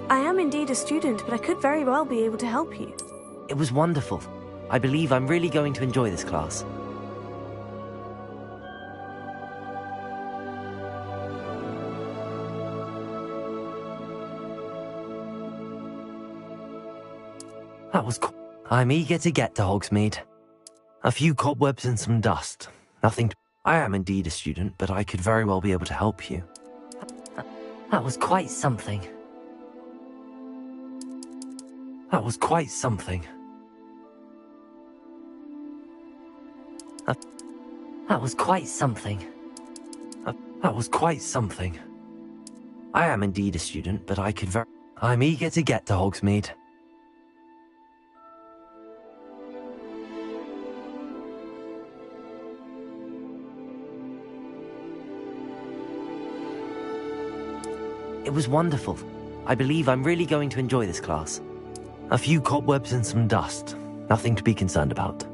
I am indeed a student, but I could very well be able to help you. It was wonderful. I believe I'm really going to enjoy this class. That was cool. I'm eager to get to Hogsmeade. A few cobwebs and some dust. Nothing to... I am indeed a student, but I could very well be able to help you. That was quite something. That was quite something. That was quite something. That was quite something. I am indeed a student, but I could very... I'm eager to get to Hogsmeade. It was wonderful. I believe I'm really going to enjoy this class. A few cobwebs and some dust. Nothing to be concerned about.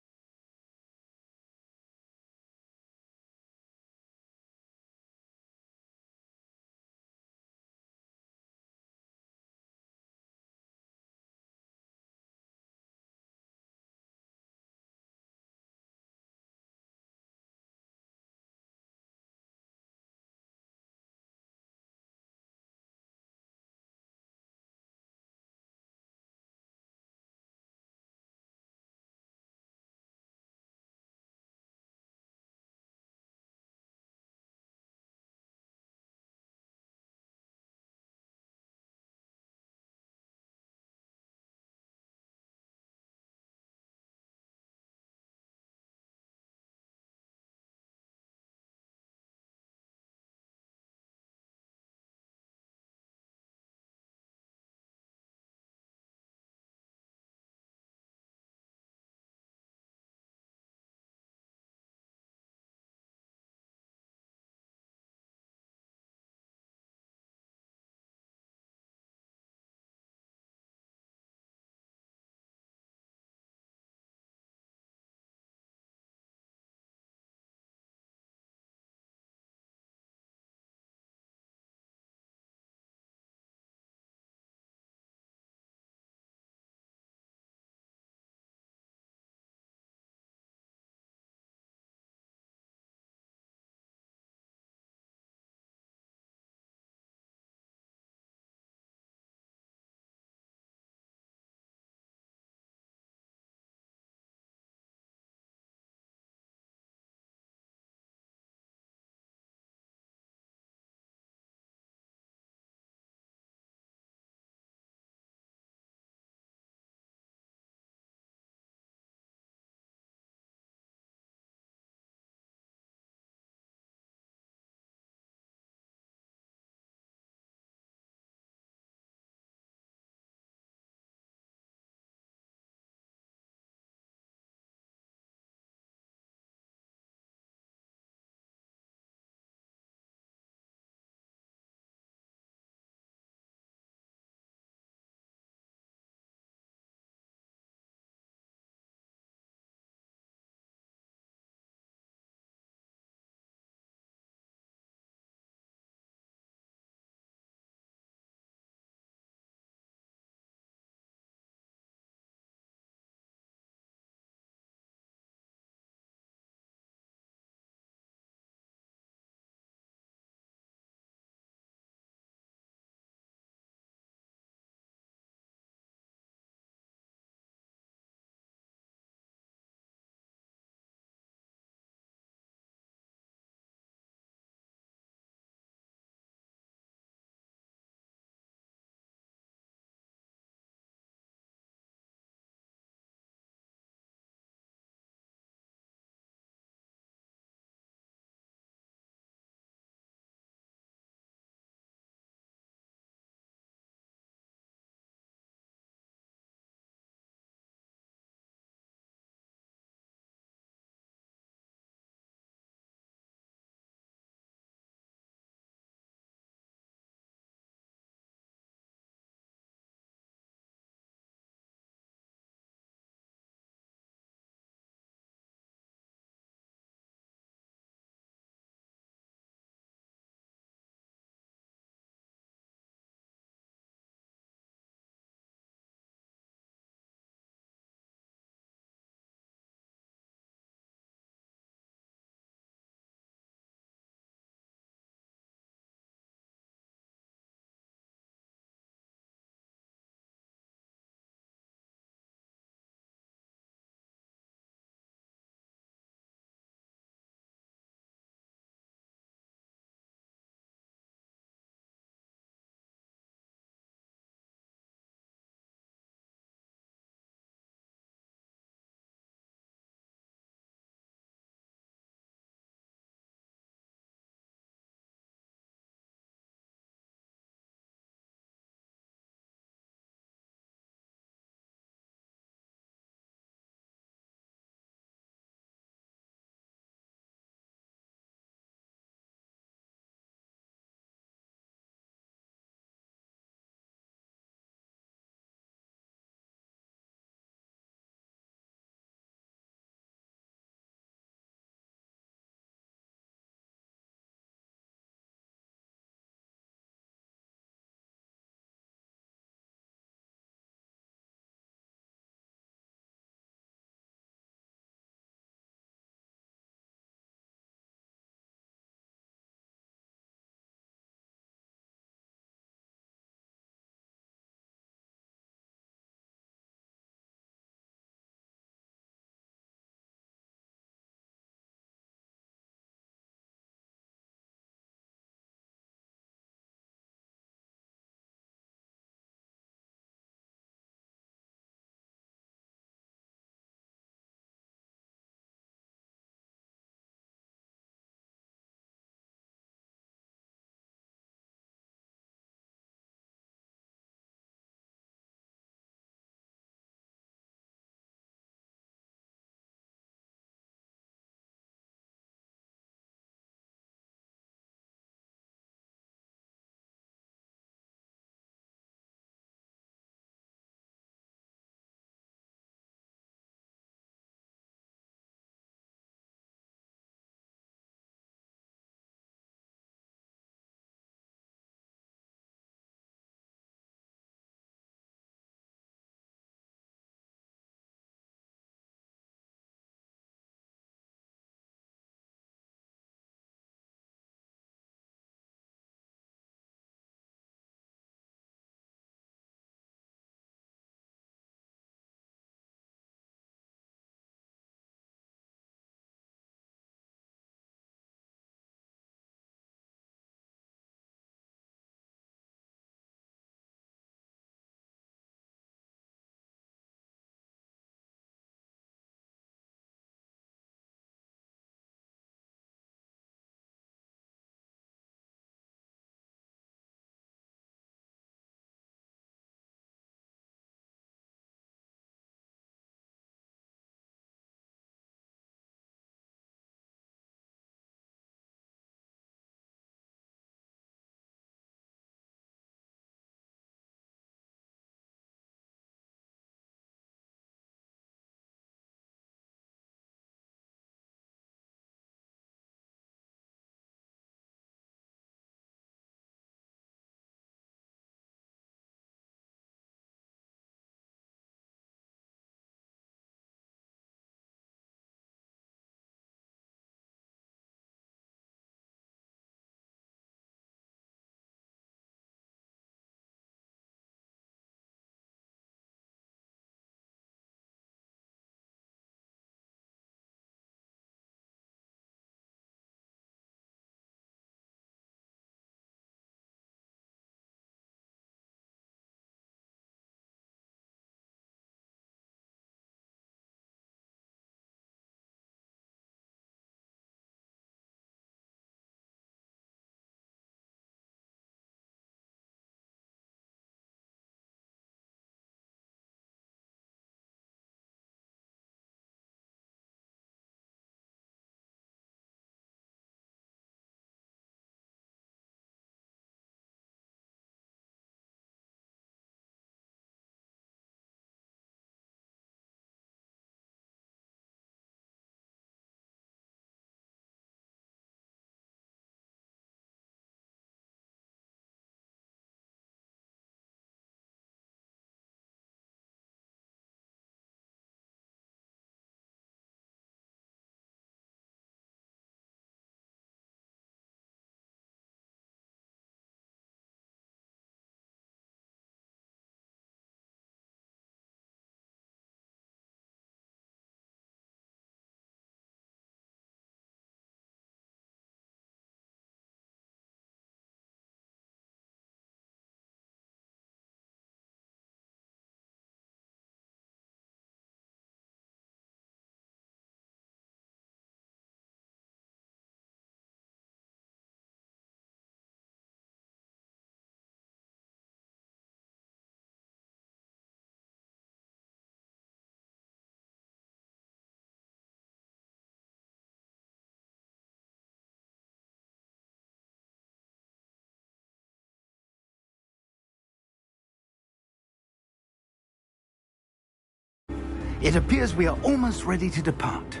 It appears we are almost ready to depart.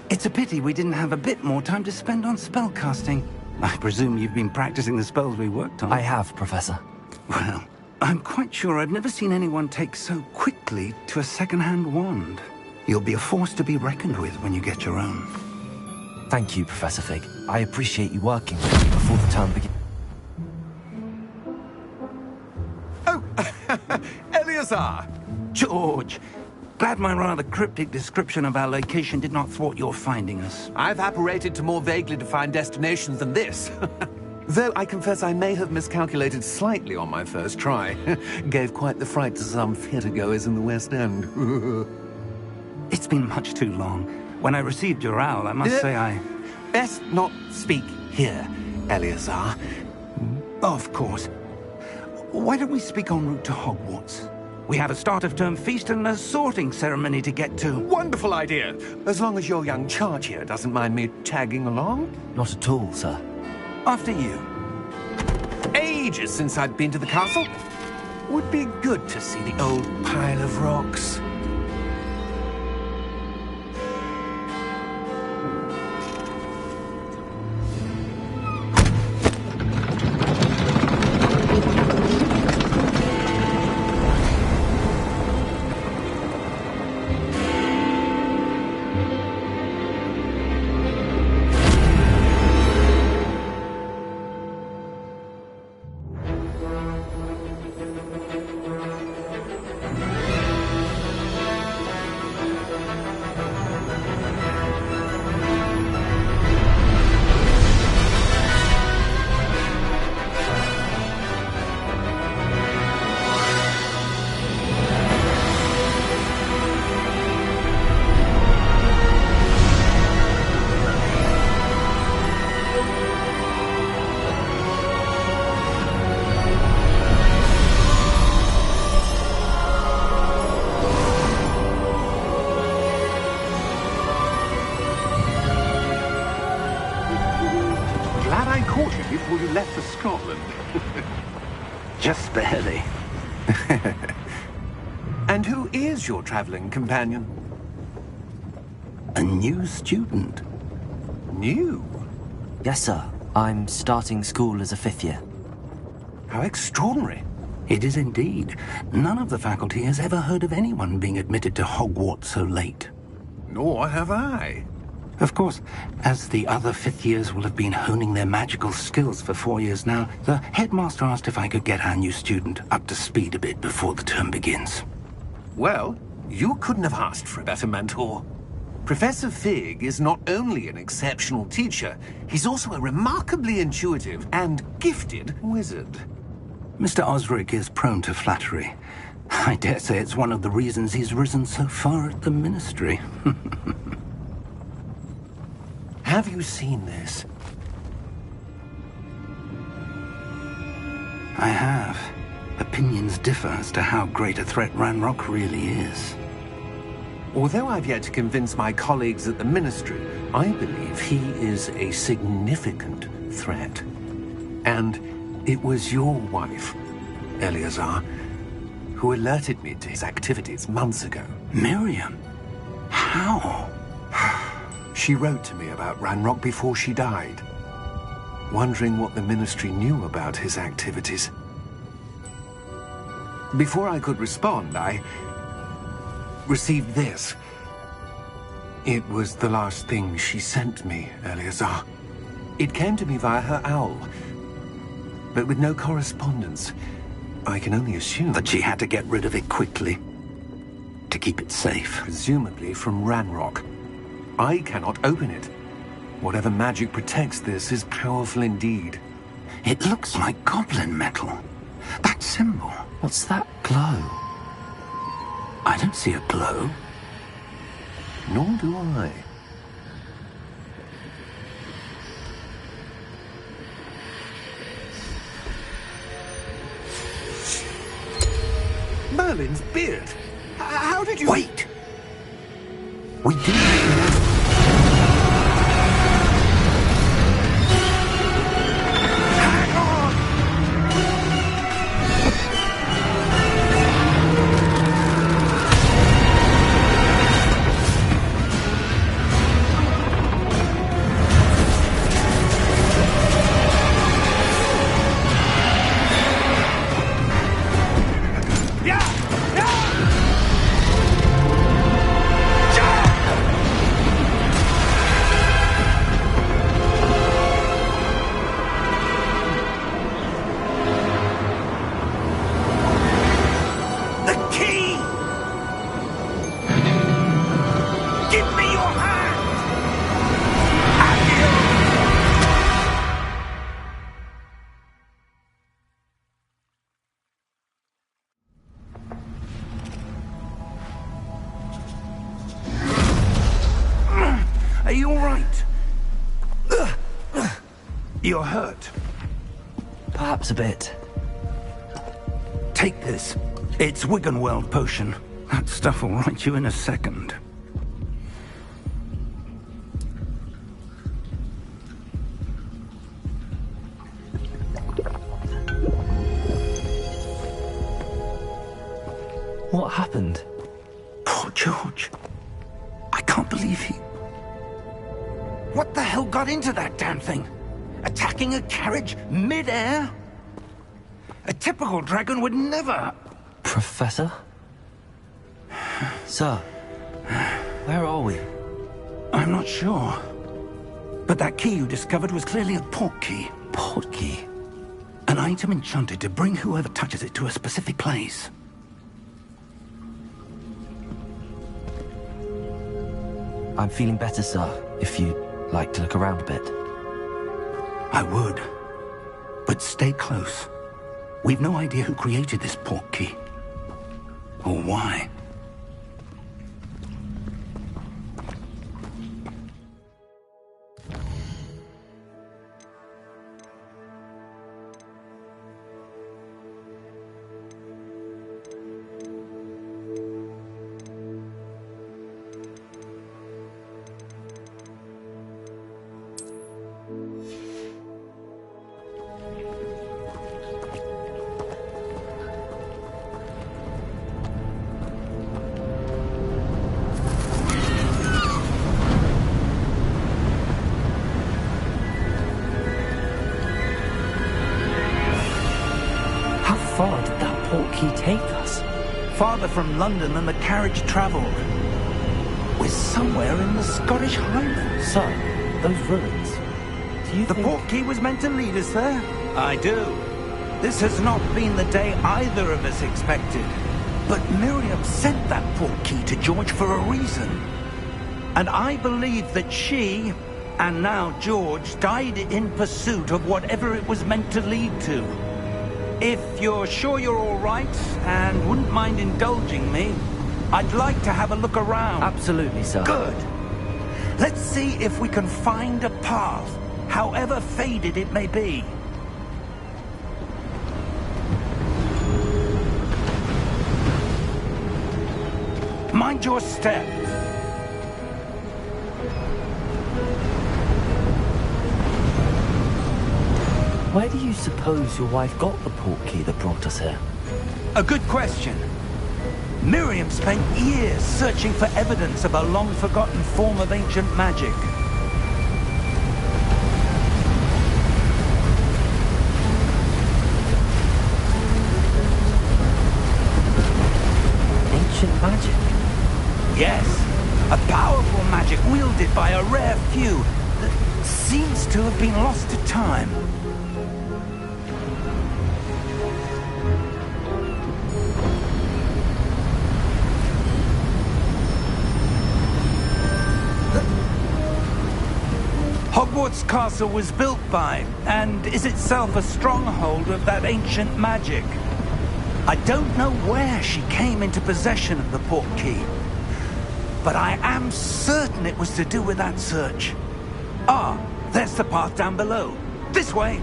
It's a pity we didn't have a bit more time to spend on spellcasting. I presume you've been practicing the spells we worked on. I have, Professor. Well, I'm quite sure I've never seen anyone take so quickly to a second-hand wand. You'll be a force to be reckoned with when you get your own. Thank you, Professor Fig. I appreciate you working with me before the term begins. Oh, Eleazar! George! Glad my rather cryptic description of our location did not thwart your finding us. I've apparated to more vaguely defined destinations than this. Though I confess I may have miscalculated slightly on my first try. Gave quite the fright to some theatre-goers in the West End. It's been much too long. When I received your owl, I must say I... Best not speak here, Eleazar. Of course. Why don't we speak en route to Hogwarts? We have a start-of-term feast and a sorting ceremony to get to. Wonderful idea! As long as your young charge here doesn't mind me tagging along. Not at all, sir. After you. Ages since I'd been to the castle. Would be good to see the old pile of rocks. Before you left for Scotland. Just barely. And who is your traveling companion? A new student. New? Yes, sir. I'm starting school as a 5th year. How extraordinary. It is indeed. None of the faculty has ever heard of anyone being admitted to Hogwarts so late. Nor have I. Of course, as the other 5th years will have been honing their magical skills for 4 years now, the headmaster asked if I could get our new student up to speed a bit before the term begins. Well, you couldn't have asked for a better mentor. Professor Fig is not only an exceptional teacher, he's also a remarkably intuitive and gifted wizard. Mr. Osric is prone to flattery. I dare say it's one of the reasons he's risen so far at the Ministry. Have you seen this? I have. Opinions differ as to how great a threat Ranrock really is. Although I've yet to convince my colleagues at the Ministry, I believe he is a significant threat. And it was your wife, Eleazar, who alerted me to his activities months ago. Miriam? How? She wrote to me about Ranrock before she died, wondering what the Ministry knew about his activities. Before I could respond, I received this. It was the last thing she sent me, Eleazar. It came to me via her owl, but with no correspondence. I can only assume that she had to get rid of it quickly, to keep it safe. Presumably from Ranrock. I cannot open it. Whatever magic protects this is powerful indeed. It looks like goblin metal. That symbol. What's that glow? I don't see a glow. Nor do I. Merlin's beard. How did you... Wait! We didn't... Are you all right? You're hurt. Perhaps a bit. Take this. It's Wiggenweld potion. That stuff will right you in a second. What happened? Poor George. I can't believe he... What the hell got into that damn thing? Attacking a carriage mid-air? A typical dragon would never... Professor? Sir, where are we? I'm not sure. But that key you discovered was clearly a port key. Port key? An item enchanted to bring whoever touches it to a specific place. I'm feeling better, sir, if you'd like to look around a bit. I would. But stay close. We've no idea who created this port key. Or why. How far did that port key take us? Farther from London than the carriage travelled. We're somewhere in the Scottish Highlands. Sir, those ruins. Do you The think... port key was meant to lead us there? I do. This has not been the day either of us expected. But Miriam sent that port key to George for a reason. And I believe that she, and now George, died in pursuit of whatever it was meant to lead to. If you're sure you're all right, and wouldn't mind indulging me, I'd like to have a look around. Absolutely, sir. Good. Let's see if we can find a path, however faded it may be. Mind your step. Where do you suppose your wife got the port key that brought us here? A good question. Miriam spent years searching for evidence of a long-forgotten form of ancient magic. Ancient magic? Yes, a powerful magic wielded by a rare few that seems to have been lost to time. Hogwarts Castle was built by, and is itself a stronghold of that ancient magic. I don't know where she came into possession of the port key, but I am certain it was to do with that search. Ah, there's the path down below. This way.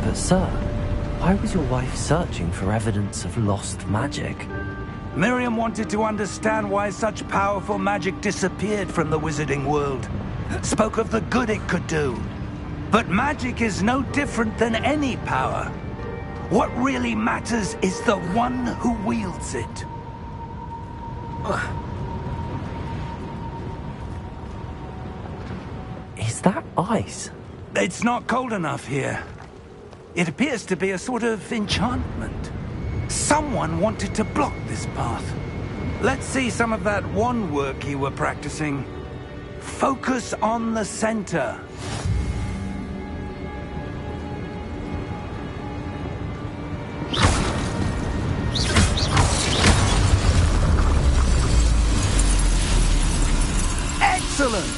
But sir, why was your wife searching for evidence of lost magic? Miriam wanted to understand why such powerful magic disappeared from the wizarding world. Spoke of the good it could do. But magic is no different than any power. What really matters is the one who wields it. Is that ice? It's not cold enough here. It appears to be a sort of enchantment. Someone wanted to block this path. Let's see some of that wand work you were practicing. Focus on the center. Excellent!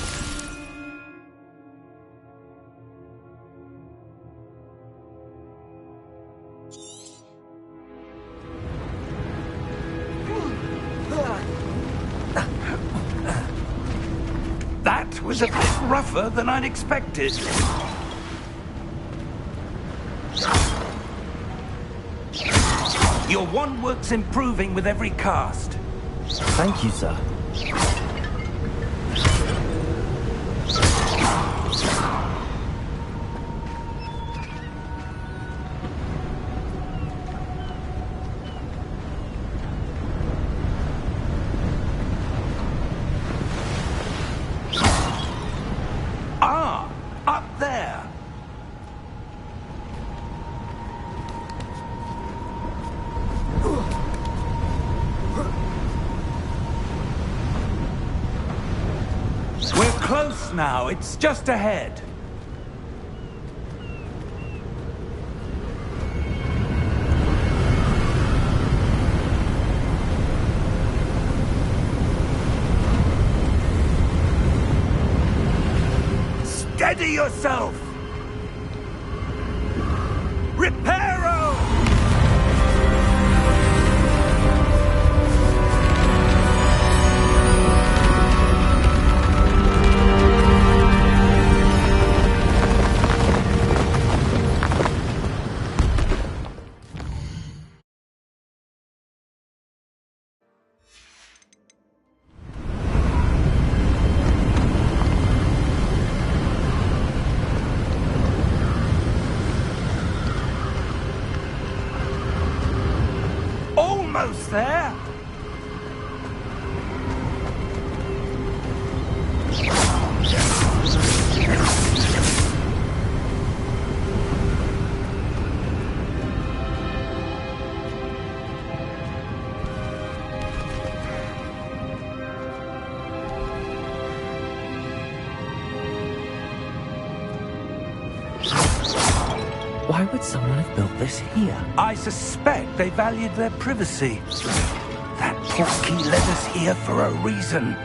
was a bit rougher than I'd expected. Your wand work's improving with every cast. Thank you, sir. Ah, up there. We're close now. It's just ahead. Steady yourself! Reparo! Almost there. Why would someone have built this here? I suspect they valued their privacy. That portkey led us here for a reason.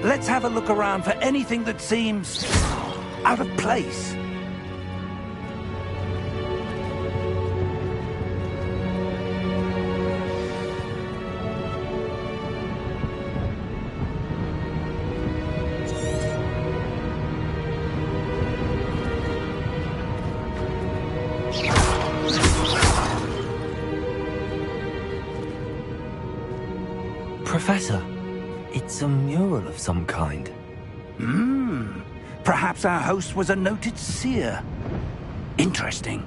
Let's have a look around for anything that seems out of place. Professor, it's a mural of some kind. Perhaps our host was a noted seer. Interesting.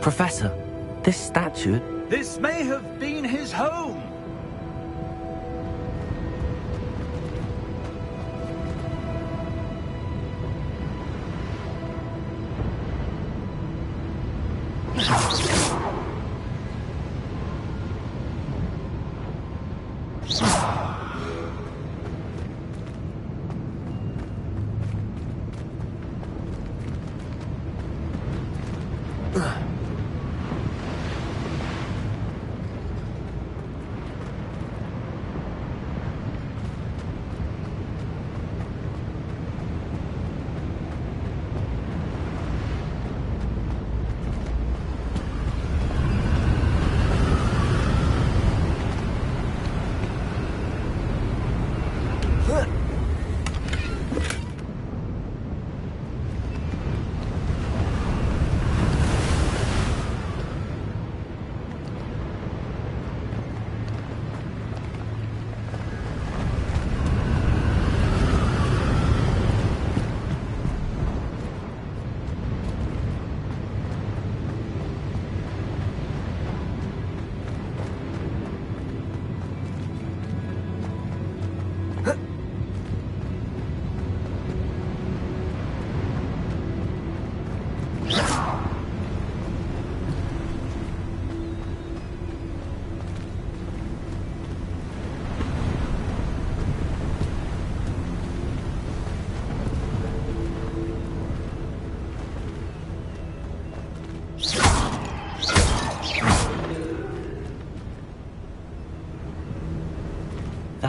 Professor, this statue... This may have been his home.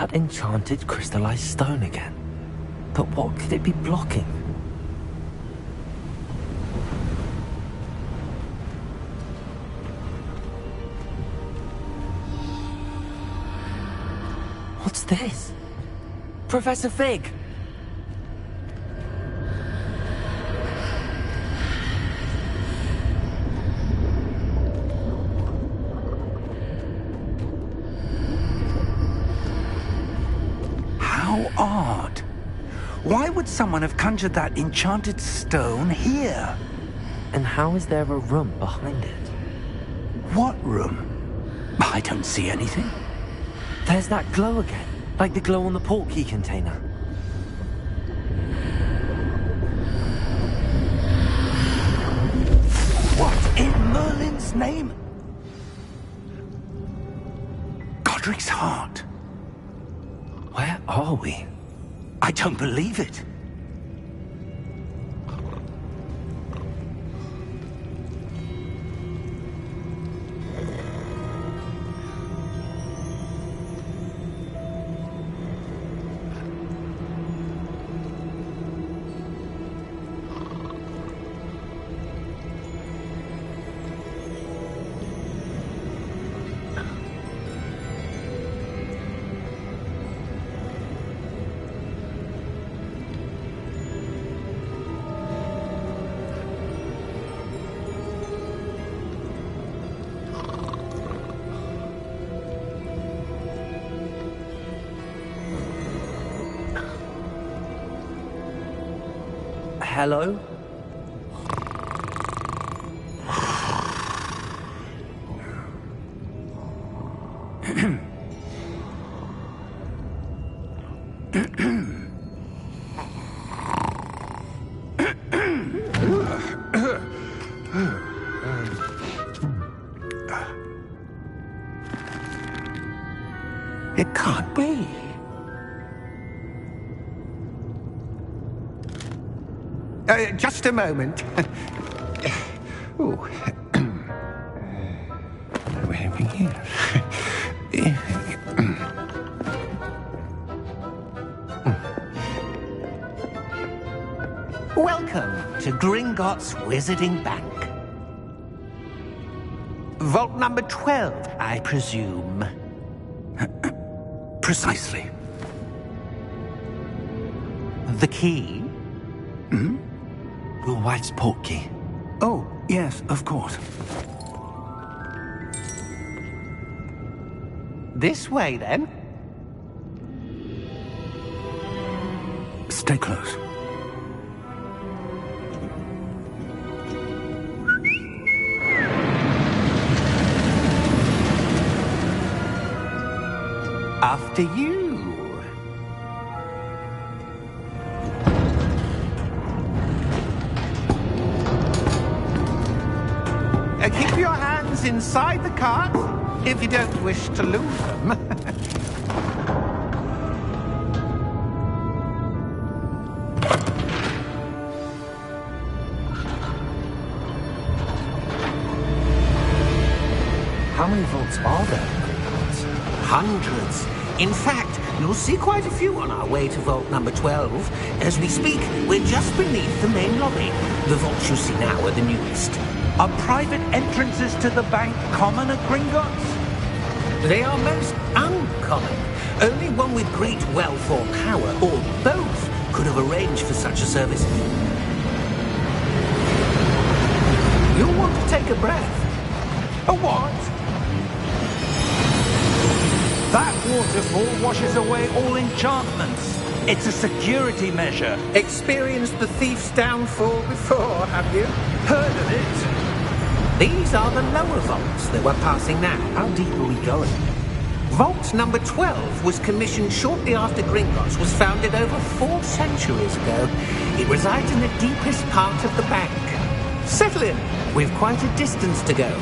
that enchanted crystallized stone again. But what could it be blocking? What's this? Professor Fig! How odd. Why would someone have conjured that enchanted stone here? And how is there a room behind it? What room? I don't see anything. There's that glow again, like the glow on the portkey container. What in Merlin's name? Godric's heart. Where are we? I don't believe it. Hello? It can't be. Just a moment. Oh. Where are we here? Welcome to Gringotts Wizarding Bank. Vault number 12, I presume. Precisely. The key? Your wife's portkey. Oh, yes, of course. This way, then. Stay close. After you. Keep your hands inside the cart if you don't wish to lose them. How many vaults are there? Hundreds. In fact, you'll see quite a few on our way to vault number 12. As we speak, we're just beneath the main lobby. The vaults you see now are the newest. Are private entrances to the bank common at Gringotts? They are most uncommon. Only one with great wealth or power, or both, could have arranged for such a service. You'll want to take a breath. A what? That waterfall washes away all enchantments. It's a security measure. Experienced the thief's downfall before, have you? Heard of it? These are the lower vaults that we're passing now. How deep are we going? Vault number 12 was commissioned shortly after Gringotts was founded over 4 centuries ago. It resides in the deepest part of the bank. Settle in. We've quite a distance to go.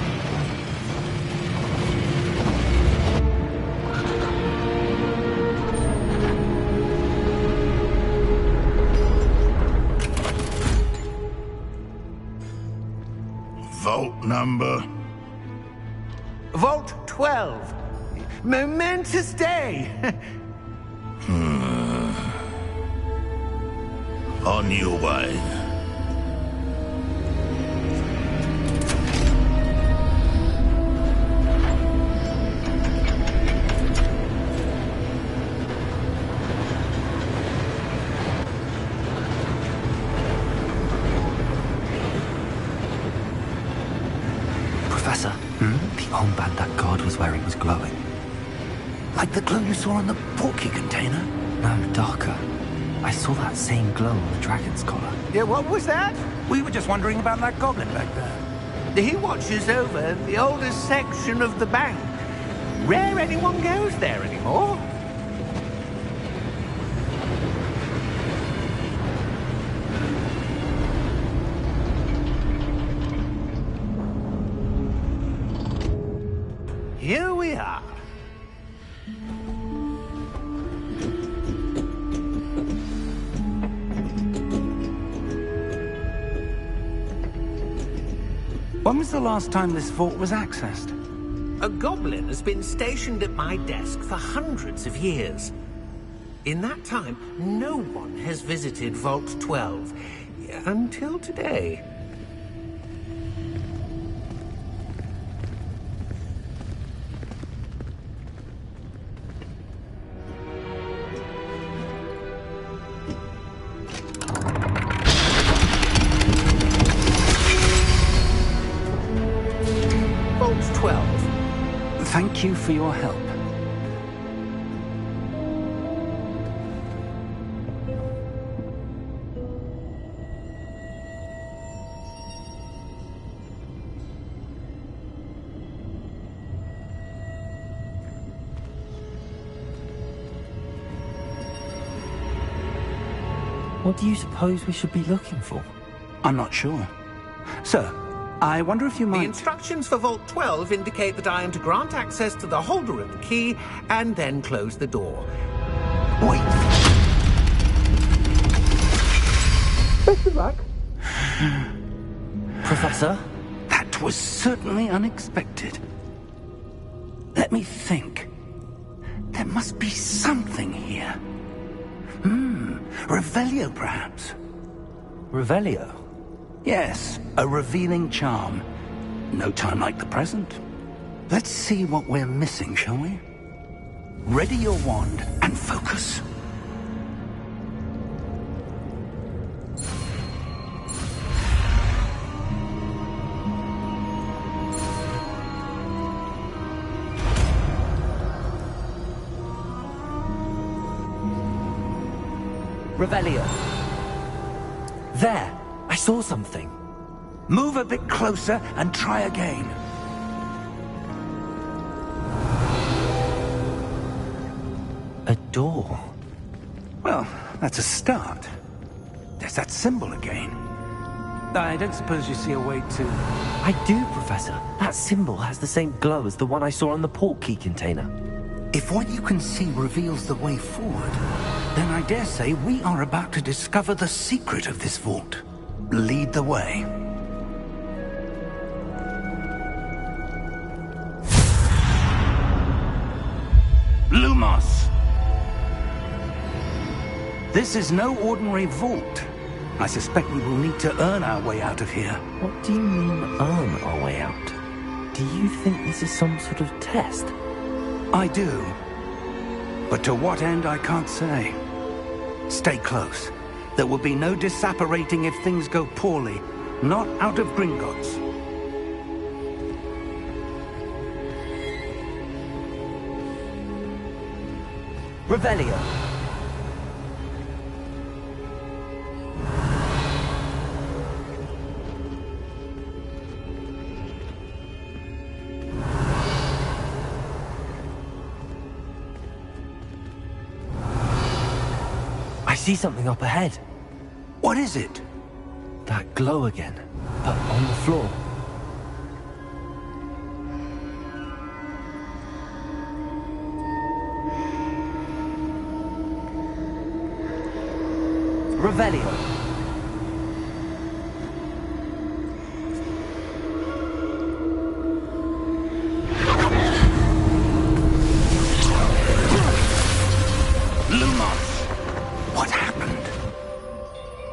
Vault number? Vault 12. Momentous day. On your way. Professor, the armband that guard was wearing was glowing. Like the glow you saw on the portkey container? No, darker. I saw that same glow on the dragon's collar. Yeah, what was that? We were just wondering about that goblin back there. He watches over the oldest section of the bank. Rare anyone goes there anymore. Here we are. When was the last time this vault was accessed? A goblin has been stationed at my desk for hundreds of years. In that time, no one has visited Vault 12 until today. Vault 12. Thank you for your help. What do you suppose we should be looking for? I'm not sure. Sir, I wonder if you The might... instructions for Vault 12 indicate that I am to grant access to the holder of the key and then close the door. Wait! Best of luck. Professor? That was certainly unexpected. Let me think. There must be something here. Revelio, perhaps? Revelio? Yes, a revealing charm. No time like the present. Let's see what we're missing, shall we? Ready your wand and focus. Revelio. There! I saw something. Move a bit closer and try again. A door. Well, that's a start. There's that symbol again. I don't suppose you see a way to... I do, Professor. That symbol has the same glow as the one I saw on the portkey container. If what you can see reveals the way forward, then I dare say we are about to discover the secret of this vault. Lead the way. Lumos! This is no ordinary vault. I suspect we will need to earn our way out of here. What do you mean, earn our way out? Do you think this is some sort of test? I do. But to what end, I can't say. Stay close. There will be no disapparating if things go poorly. Not out of Gringotts. Revelio. I see something up ahead. What is it? That glow again, but on the floor. Revelio. Lumos! What happened?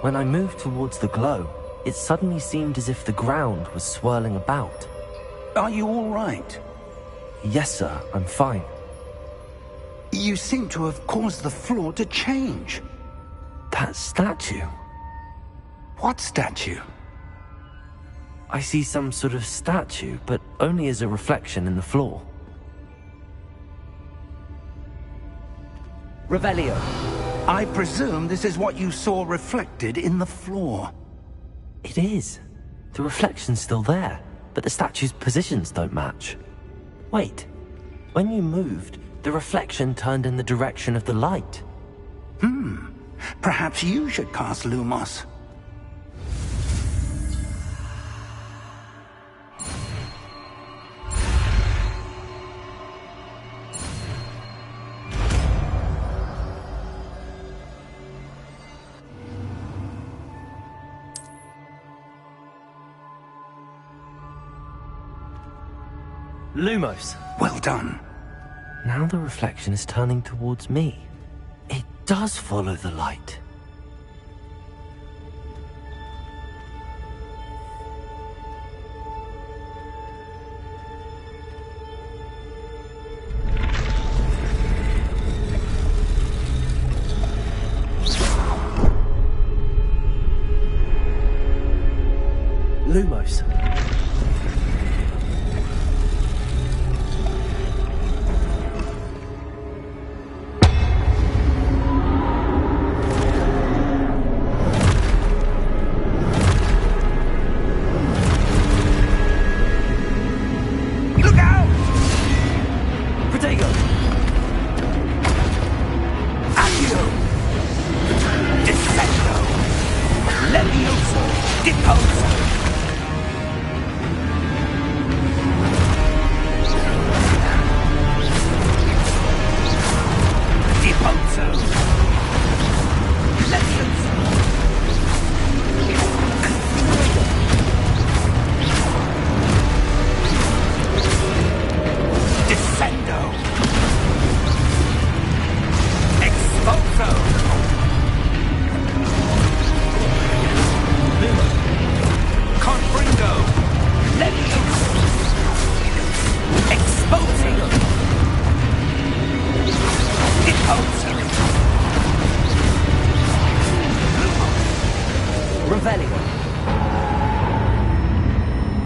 When I moved towards the glow, it suddenly seemed as if the ground was swirling about. Are you all right? Yes, sir, I'm fine. You seem to have caused the floor to change. That statue. What statue? I see some sort of statue, but only as a reflection in the floor. Revelio. I presume this is what you saw reflected in the floor. It is. The reflection's still there, but the statue's positions don't match. Wait. When you moved, the reflection turned in the direction of the light. Perhaps you should cast Lumos. Lumos. Well done. Now the reflection is turning towards me. It does follow the light. Lumos.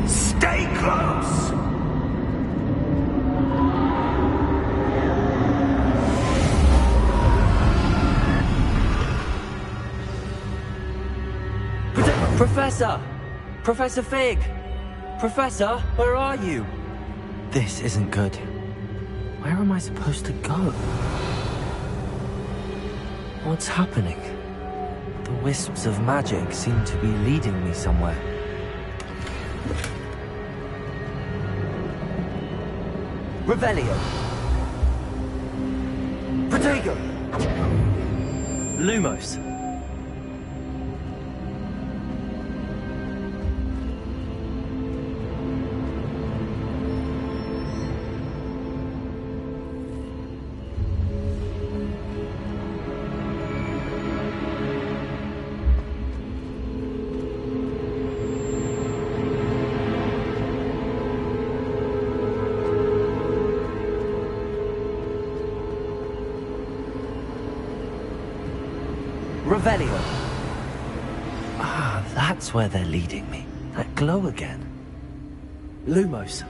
Stay close! Professor! Professor Fig! Professor, where are you? This isn't good. Where am I supposed to go? What's happening? The wisps of magic seem to be leading me somewhere. Revelio! Protego! Lumos! Revelio. Ah, that's where they're leading me. That glow again. Lumos.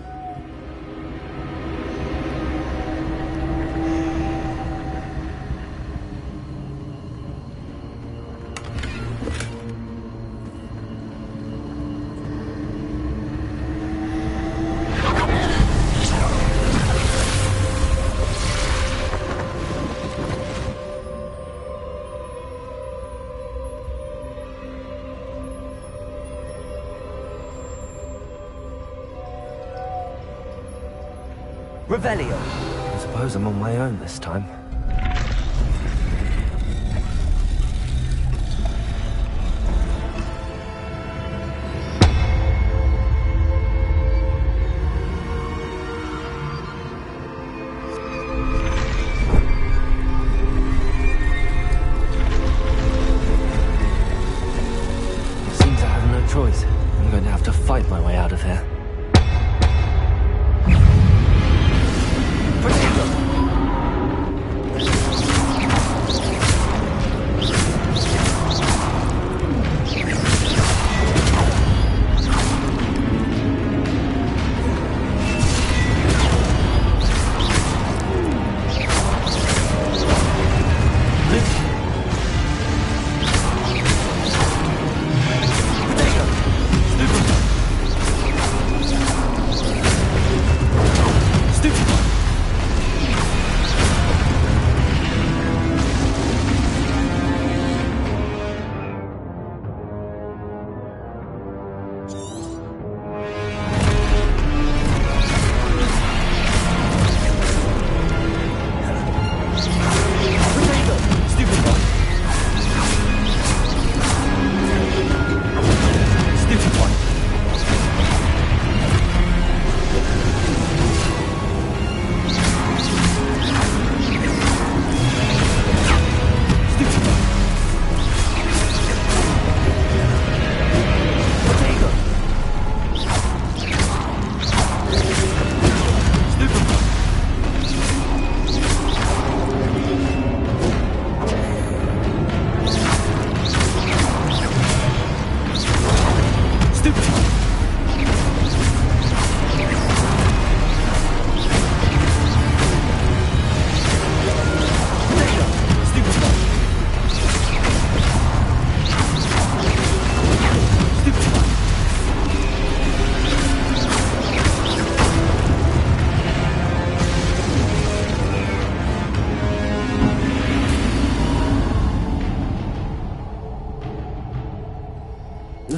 Revelio. I suppose I'm on my own this time. find my way out of here.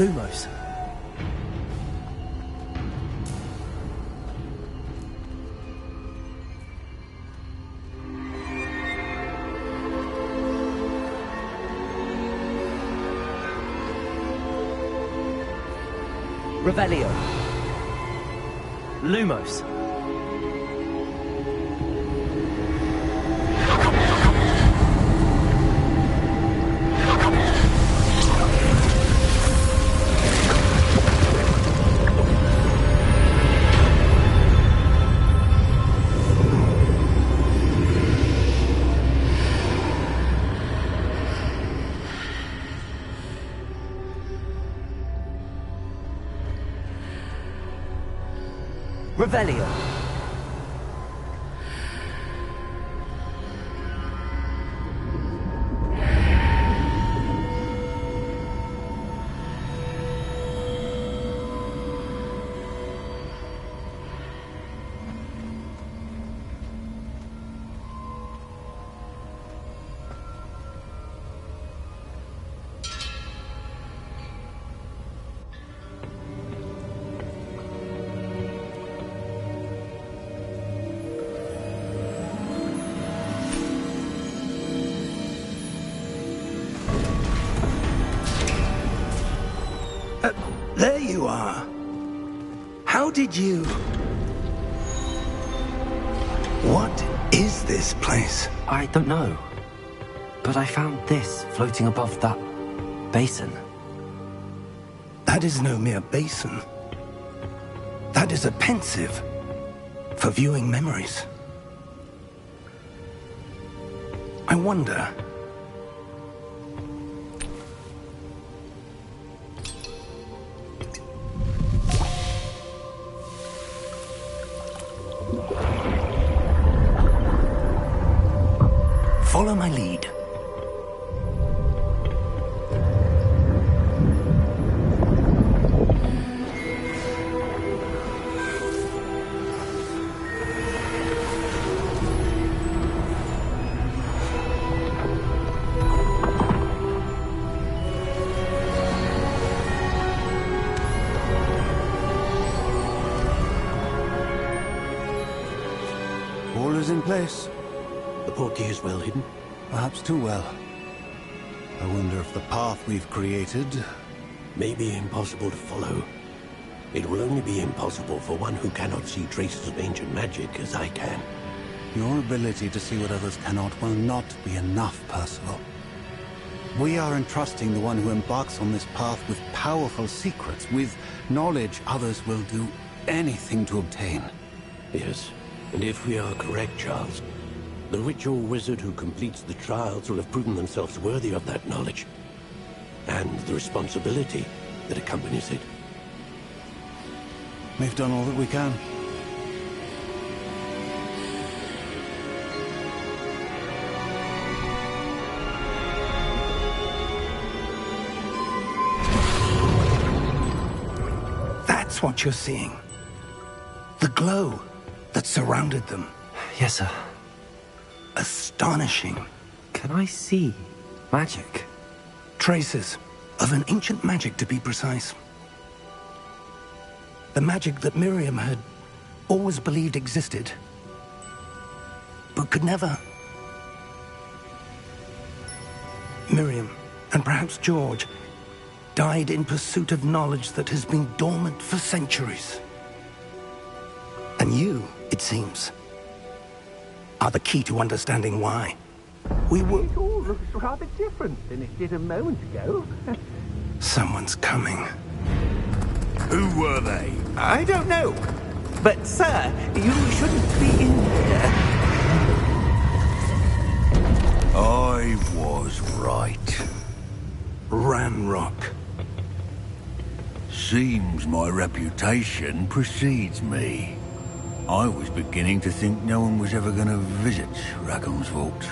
Lumos. Revelio. Lumos. Revelio. There you are. How did you... What is this place? I don't know. But I found this floating above that basin. That is no mere basin. That is a pensive for viewing memories. I wonder... Follow my lead. All is in place. The portkey is well hidden. Perhaps too well. I wonder if the path we've created... May be impossible to follow. It will only be impossible for one who cannot see traces of ancient magic as I can. Your ability to see what others cannot will not be enough, Percival. We are entrusting the one who embarks on this path with powerful secrets, with knowledge others will do anything to obtain. Yes, and if we are correct, Charles, the ritual wizard who completes the trials will have proven themselves worthy of that knowledge, and the responsibility that accompanies it. We've done all that we can. That's what you're seeing. The glow that surrounded them. Yes, sir. Astonishing. Can I see magic? Traces of an ancient magic, to be precise. The magic that Miriam had always believed existed, but could never. Miriam, and perhaps George, died in pursuit of knowledge that has been dormant for centuries. And you, it seems, are the key to understanding why. We were... It all looks rather different than it did a moment ago. Someone's coming. Who were they? I don't know. But, sir, you shouldn't be in here. I was right. Ranrock. Seems my reputation precedes me. I was beginning to think no one was ever going to visit Rackham's vault.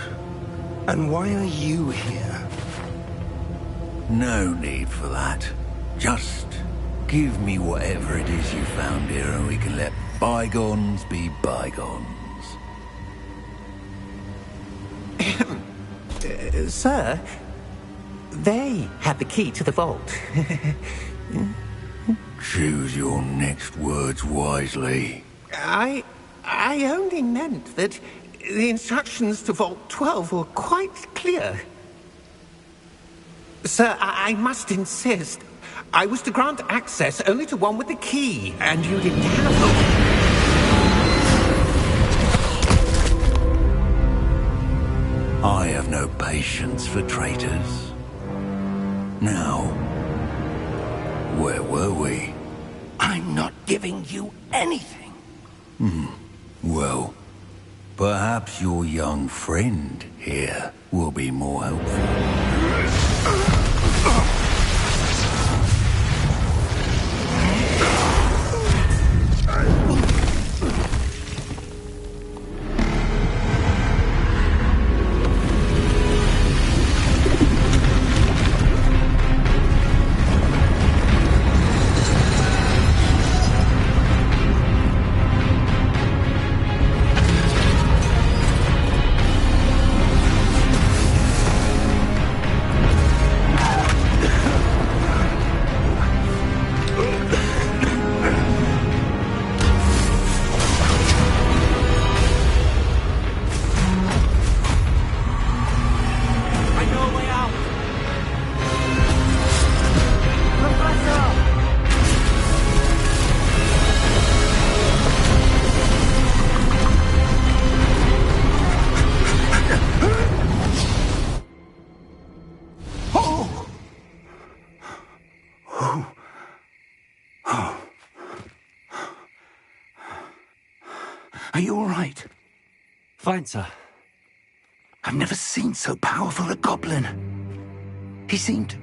And why are you here? No need for that. Just give me whatever it is you found here and we can let bygones be bygones. Sir, they had the key to the vault. Choose your next words wisely. I only meant that the instructions to Vault 12 were quite clear. Sir, I must insist. I was to grant access only to one with the key, and you didn't have them. I have no patience for traitors. Now, where were we? I'm not giving you anything. Well, perhaps your young friend here will be more helpful. Are you all right? Fine, sir. I've never seen so powerful a goblin. He seemed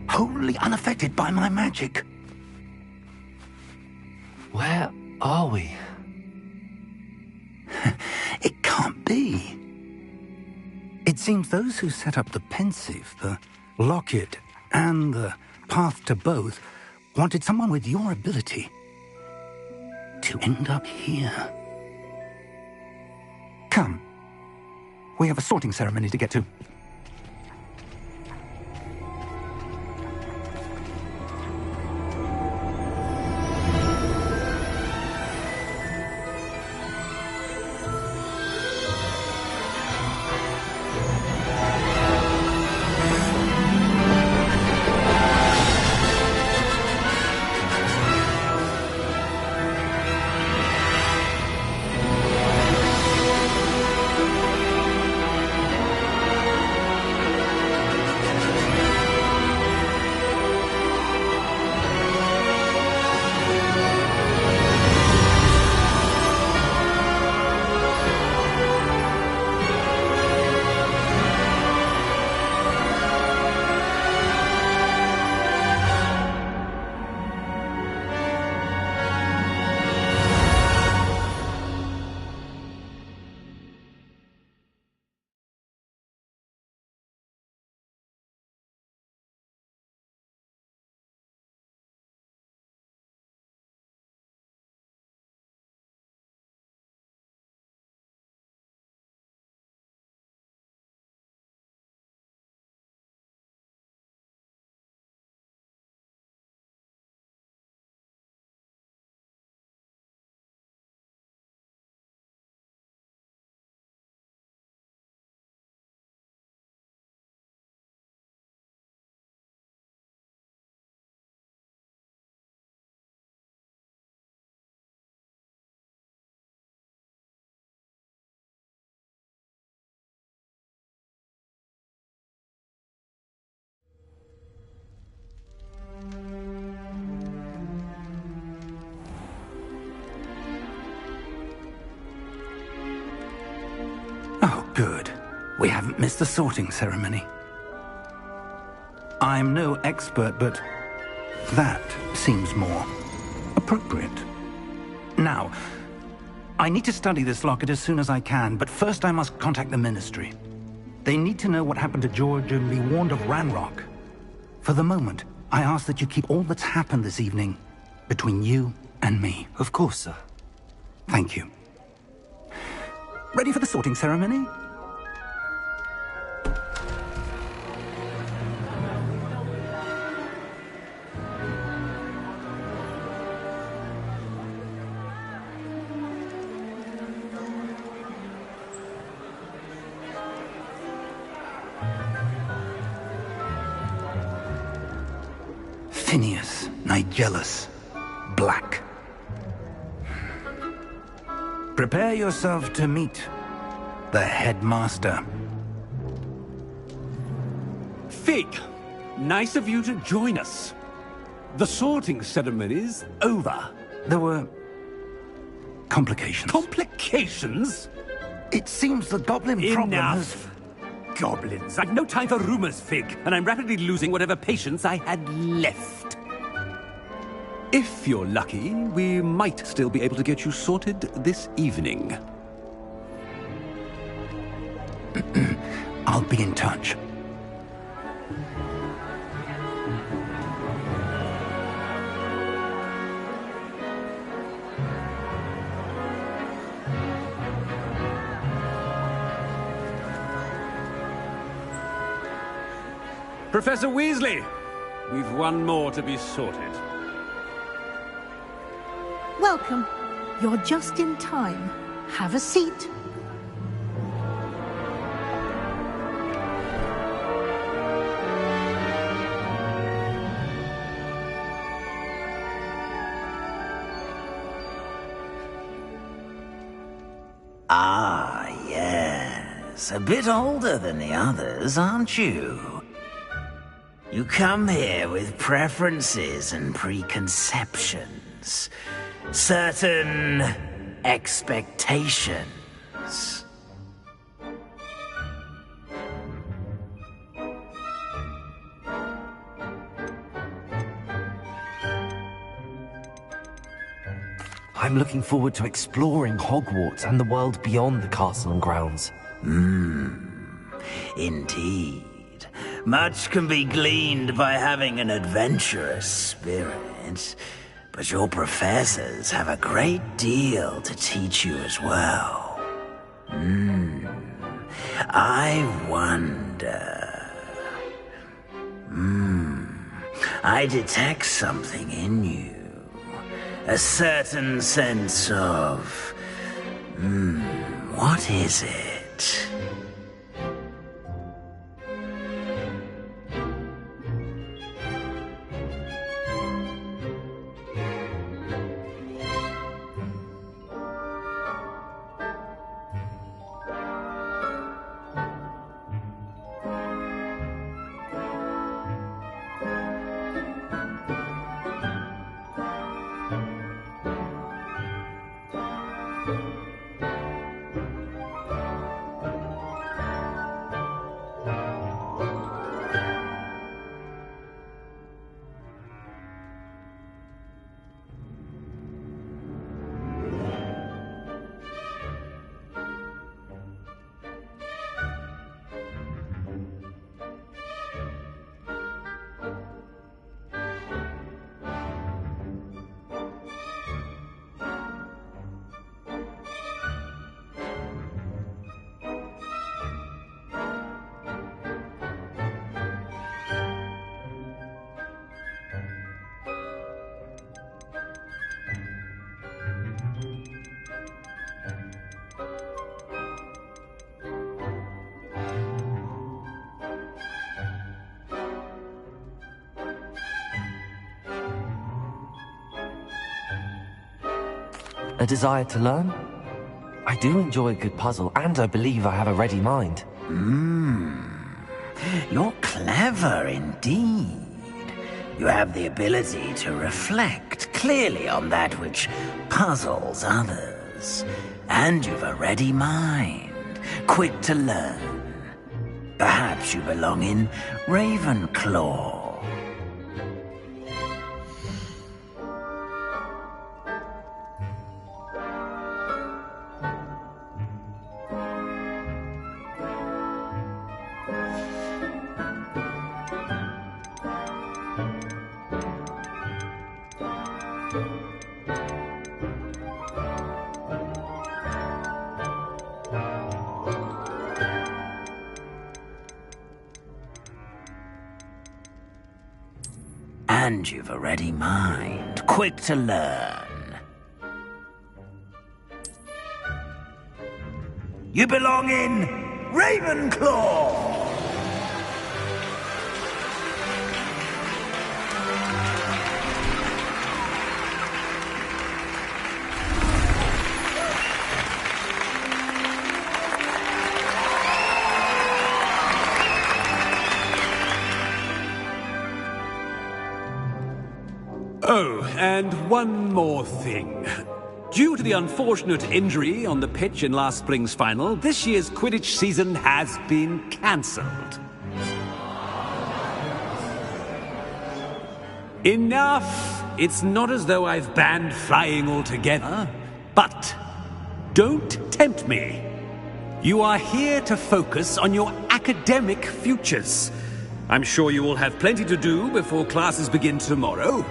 wholly unaffected by my magic. Where are we? It can't be. It seems those who set up the pensive, the locket, and the path to both wanted someone with your ability to end up here. Come. We have a sorting ceremony to get to. Oh, good. We haven't missed the sorting ceremony. I'm no expert, but that seems more appropriate. Now, I need to study this locket as soon as I can, but first I must contact the Ministry. They need to know what happened to George and be warned of Ranrock. For the moment, I ask that you keep all that's happened this evening between you and me. Of course, sir. Thank you. Ready for the sorting ceremony? Phineas, Nigellus, Black. Prepare yourself to meet the headmaster. Fig, nice of you to join us. The sorting ceremony's over. There were complications. Complications? It seems the goblin problem has... Enough! Goblins. I've no time for rumors, Fig, and I'm rapidly losing whatever patience I had left. If you're lucky, we might still be able to get you sorted this evening. I'll be in touch. Professor Weasley, we've one more to be sorted. Welcome. You're just in time. Have a seat. Ah, yes. A bit older than the others, aren't you? You come here with preferences and preconceptions. Certain expectations. I'm looking forward to exploring Hogwarts and the world beyond the castle and grounds. Indeed. Much can be gleaned by having an adventurous spirit, but your professors have a great deal to teach you as well. I wonder... I detect something in you. A certain sense of... what is it? A desire to learn? I do enjoy a good puzzle, and I believe I have a ready mind. You're clever indeed. You have the ability to reflect clearly on that which puzzles others. And you've a ready mind, quick to learn. Perhaps you belong in Ravenclaw. And you've a ready mind, quick to learn. You belong in Ravenclaw! Oh, and one more thing. Due to the unfortunate injury on the pitch in last spring's final, this year's Quidditch season has been cancelled. Enough! It's not as though I've banned flying altogether, but don't tempt me. You are here to focus on your academic futures. I'm sure you will have plenty to do before classes begin tomorrow.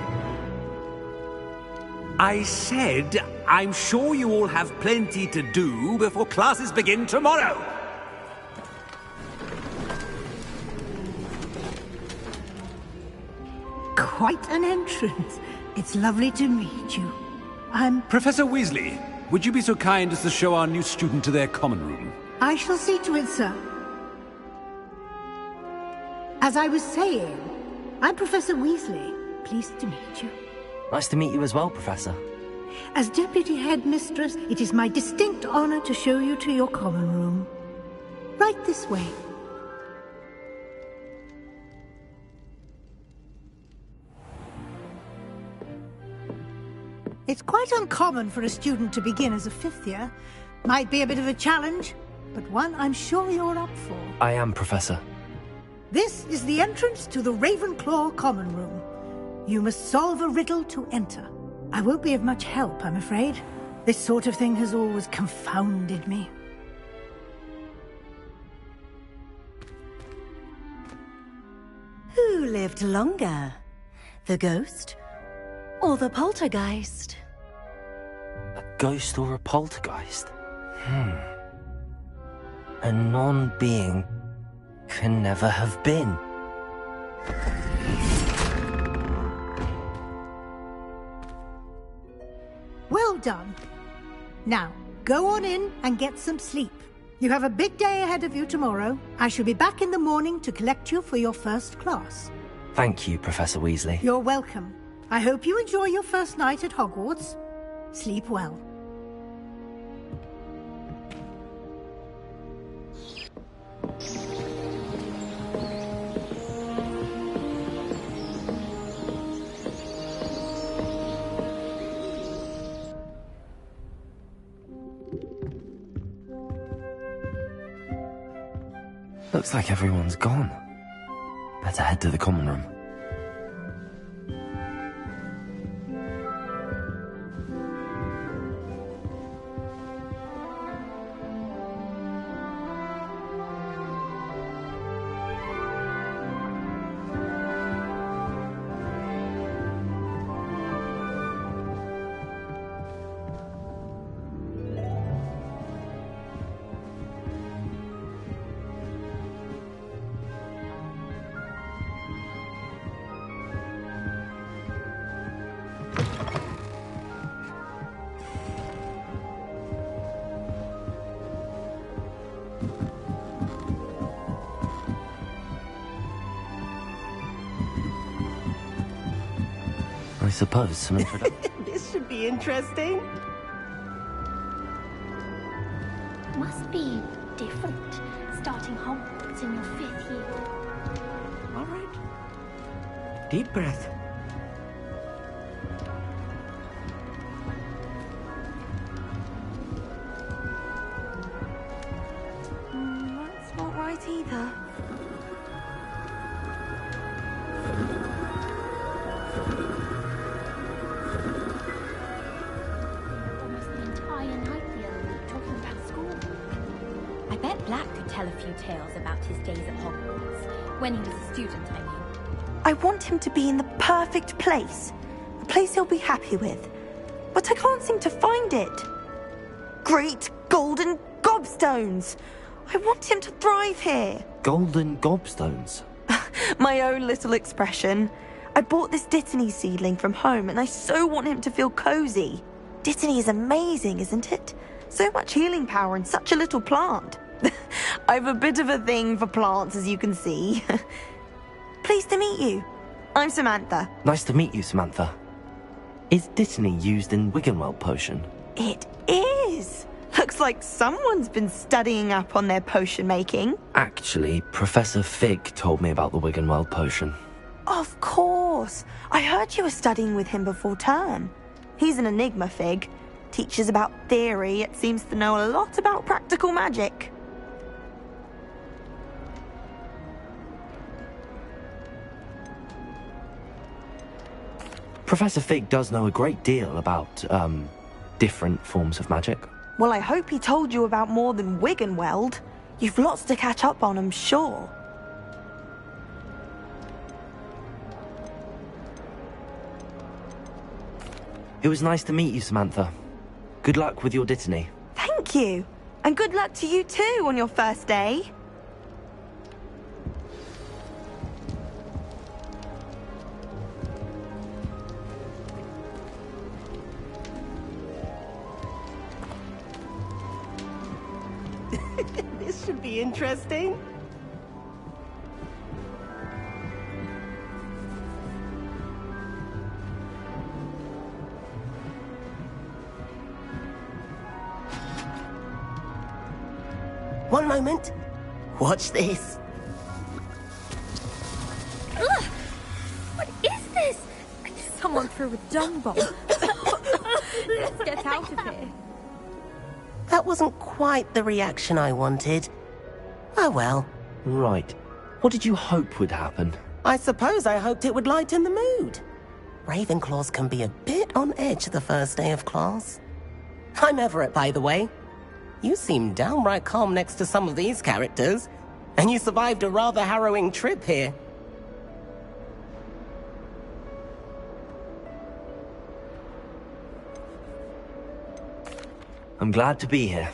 I said, I'm sure you all have plenty to do before classes begin tomorrow. Quite an entrance. It's lovely to meet you. I'm... Professor Weasley, would you be so kind as to show our new student to their common room? I shall see to it, sir. As I was saying, I'm Professor Weasley. Pleased to meet you. Nice to meet you as well, Professor. As Deputy Headmistress, it is my distinct honor to show you to your common room. Right this way. It's quite uncommon for a student to begin as a fifth year. Might be a bit of a challenge, but one I'm sure you're up for. I am, Professor. This is the entrance to the Ravenclaw common room. You must solve a riddle to enter. I won't be of much help, I'm afraid. This sort of thing has always confounded me. Who lived longer? The ghost or the poltergeist? A ghost or a poltergeist? A non-being can never have been. Well done. Now, go on in and get some sleep. You have a big day ahead of you tomorrow. I shall be back in the morning to collect you for your first class. Thank you, Professor Weasley. You're welcome. I hope you enjoy your first night at Hogwarts. Sleep well. Looks like everyone's gone. Better head to the common room. I suppose some introduction. This should be interesting. Must be different, starting Hogwarts in your 5th year. All right. Deep breath. right either. Almost the entire night the other week talking about school. I bet Black could tell a few tales about his days at Hogwarts. When he was a student, I mean. I want him to be in the perfect place. A place he'll be happy with. But I can't seem to find it. Great golden gobstones! I want him to thrive here. Golden gobstones? My own little expression. I bought this Dittany seedling from home and I so want him to feel cozy. Dittany is amazing, isn't it? So much healing power in such a little plant. I've a bit of a thing for plants, as you can see. Pleased to meet you. I'm Samantha. Nice to meet you, Samantha. Is Dittany used in Wiggenweld potion? It is. Looks like someone's been studying up on their potion making. Actually, Professor Fig told me about the Wiggenweld potion. Of course. I heard you were studying with him before term. He's an enigma, Fig. Teaches about theory, yet seems to know a lot about practical magic. Professor Fig does know a great deal about, different forms of magic. Well, I hope he told you about more than Wiggenweld. You've lots to catch up on, I'm sure. It was nice to meet you, Samantha. Good luck with your Dittany. Thank you. And good luck to you too on your first day. This should be interesting. One moment. Watch this. Ugh! What is this? Someone threw a dung bomb. Let's get out of here. That wasn't quite the reaction I wanted. Oh well. Right. What did you hope would happen? I suppose I hoped it would lighten the mood. Ravenclaws can be a bit on edge the first day of class. I'm Everett, by the way. You seem downright calm next to some of these characters, and you survived a rather harrowing trip here. I'm glad to be here.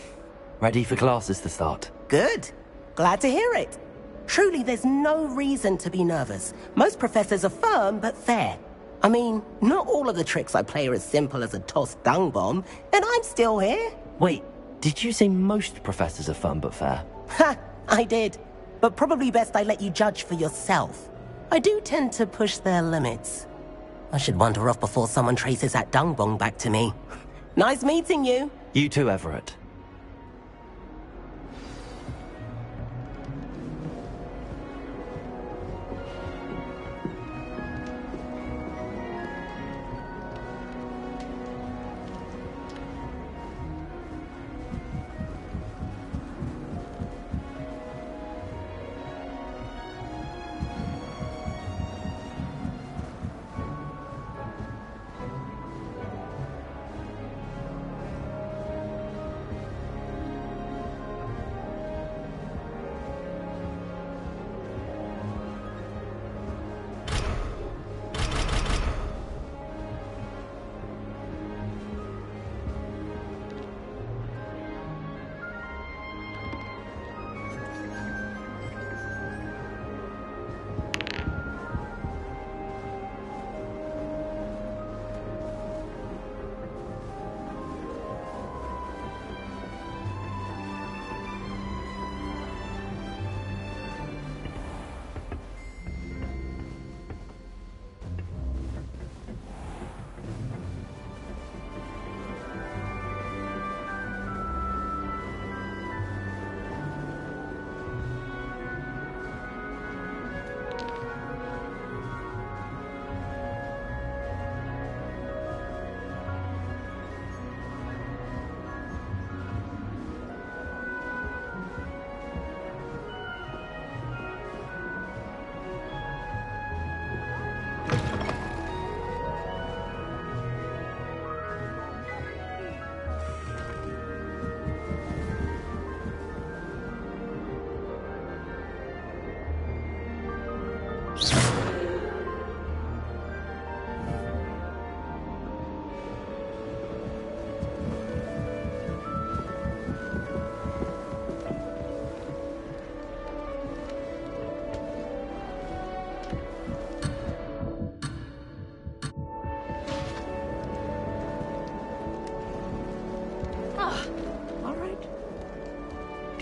Ready for classes to start. Good. Glad to hear it. Truly, there's no reason to be nervous. Most professors are firm but fair. I mean, not all of the tricks I play are as simple as a tossed dung bomb, and I'm still here. Wait, did you say most professors are fun but fair? Ha! I did. But probably best I let you judge for yourself. I do tend to push their limits. I should wander off before someone traces that dung bomb back to me. Nice meeting you. You too, Everett.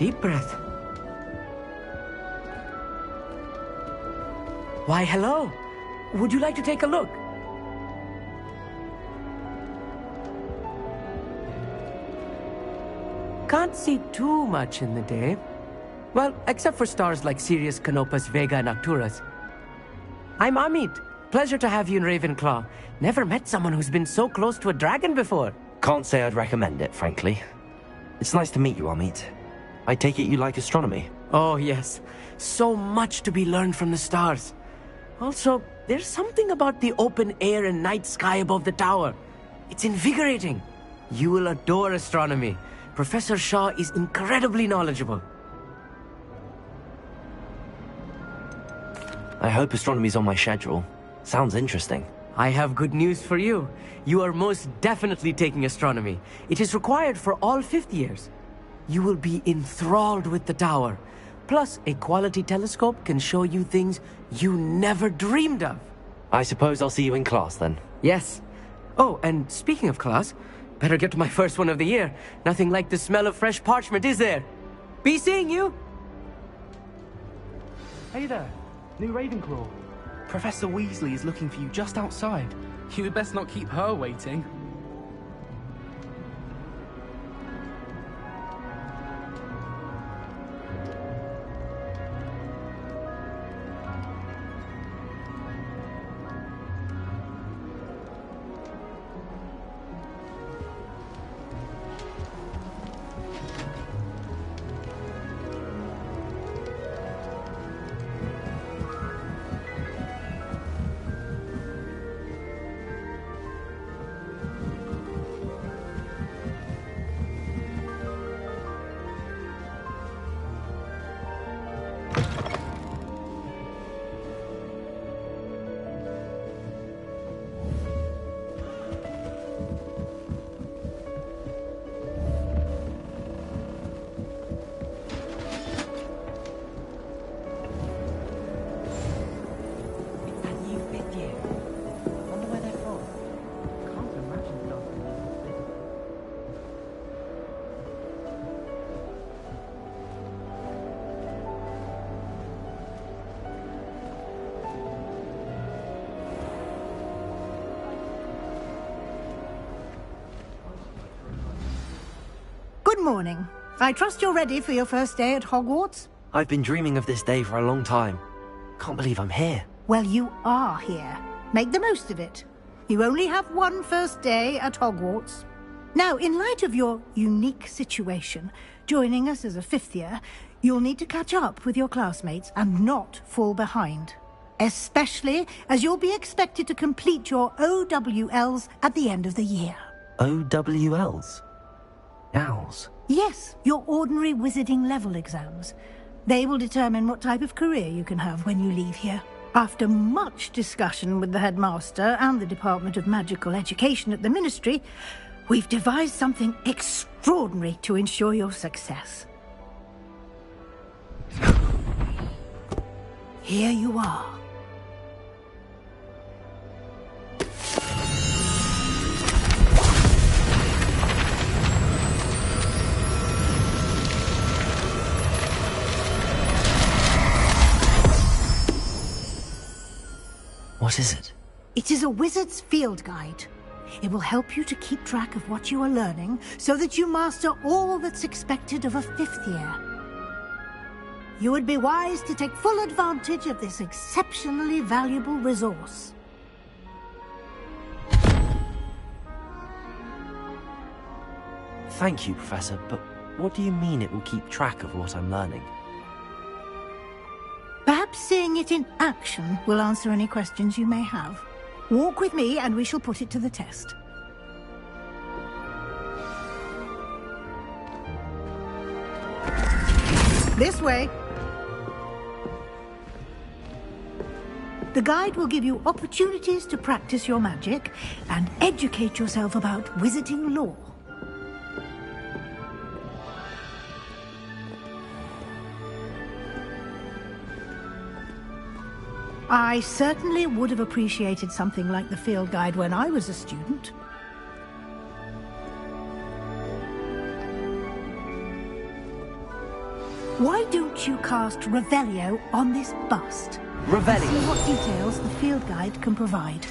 Deep breath. Why, hello. Would you like to take a look? Can't see too much in the day. Well, except for stars like Sirius, Canopus, Vega, and Arcturus. I'm Amit. Pleasure to have you in Ravenclaw. Never met someone who's been so close to a dragon before. Can't say I'd recommend it, frankly. It's nice to meet you, Amit. I take it you like astronomy? Oh, yes. So much to be learned from the stars. Also, there's something about the open air and night sky above the tower. It's invigorating. You will adore astronomy. Professor Shaw is incredibly knowledgeable. I hope astronomy's on my schedule. Sounds interesting. I have good news for you. You are most definitely taking astronomy. It is required for all 5th years. You will be enthralled with the tower. Plus, a quality telescope can show you things you never dreamed of. I suppose I'll see you in class then. Yes. Oh, and speaking of class, better get to my first one of the year. Nothing like the smell of fresh parchment, is there? Be seeing you! Hey there, new Ravenclaw. Professor Weasley is looking for you just outside. You had best not keep her waiting. Good morning. I trust you're ready for your first day at Hogwarts? I've been dreaming of this day for a long time. Can't believe I'm here. Well, you are here. Make the most of it. You only have one first day at Hogwarts. Now, in light of your unique situation, joining us as a 5th year, you'll need to catch up with your classmates and not fall behind. Especially as you'll be expected to complete your OWLs at the end of the year. OWLs? Owls? Yes, your ordinary wizarding level exams. They will determine what type of career you can have when you leave here. After much discussion with the headmaster and the Department of Magical Education at the Ministry, we've devised something extraordinary to ensure your success. Here you are. What is it? It is a wizard's field guide. It will help you to keep track of what you are learning so that you master all that's expected of a 5th year. You would be wise to take full advantage of this exceptionally valuable resource. Thank you, Professor, but what do you mean it will keep track of what I'm learning? Perhaps seeing it in action will answer any questions you may have. Walk with me and we shall put it to the test. This way. The guide will give you opportunities to practice your magic and educate yourself about wizarding lore. I certainly would have appreciated something like the field guide when I was a student. Why don't you cast Revelio on this bust? Revelio? See what details the field guide can provide.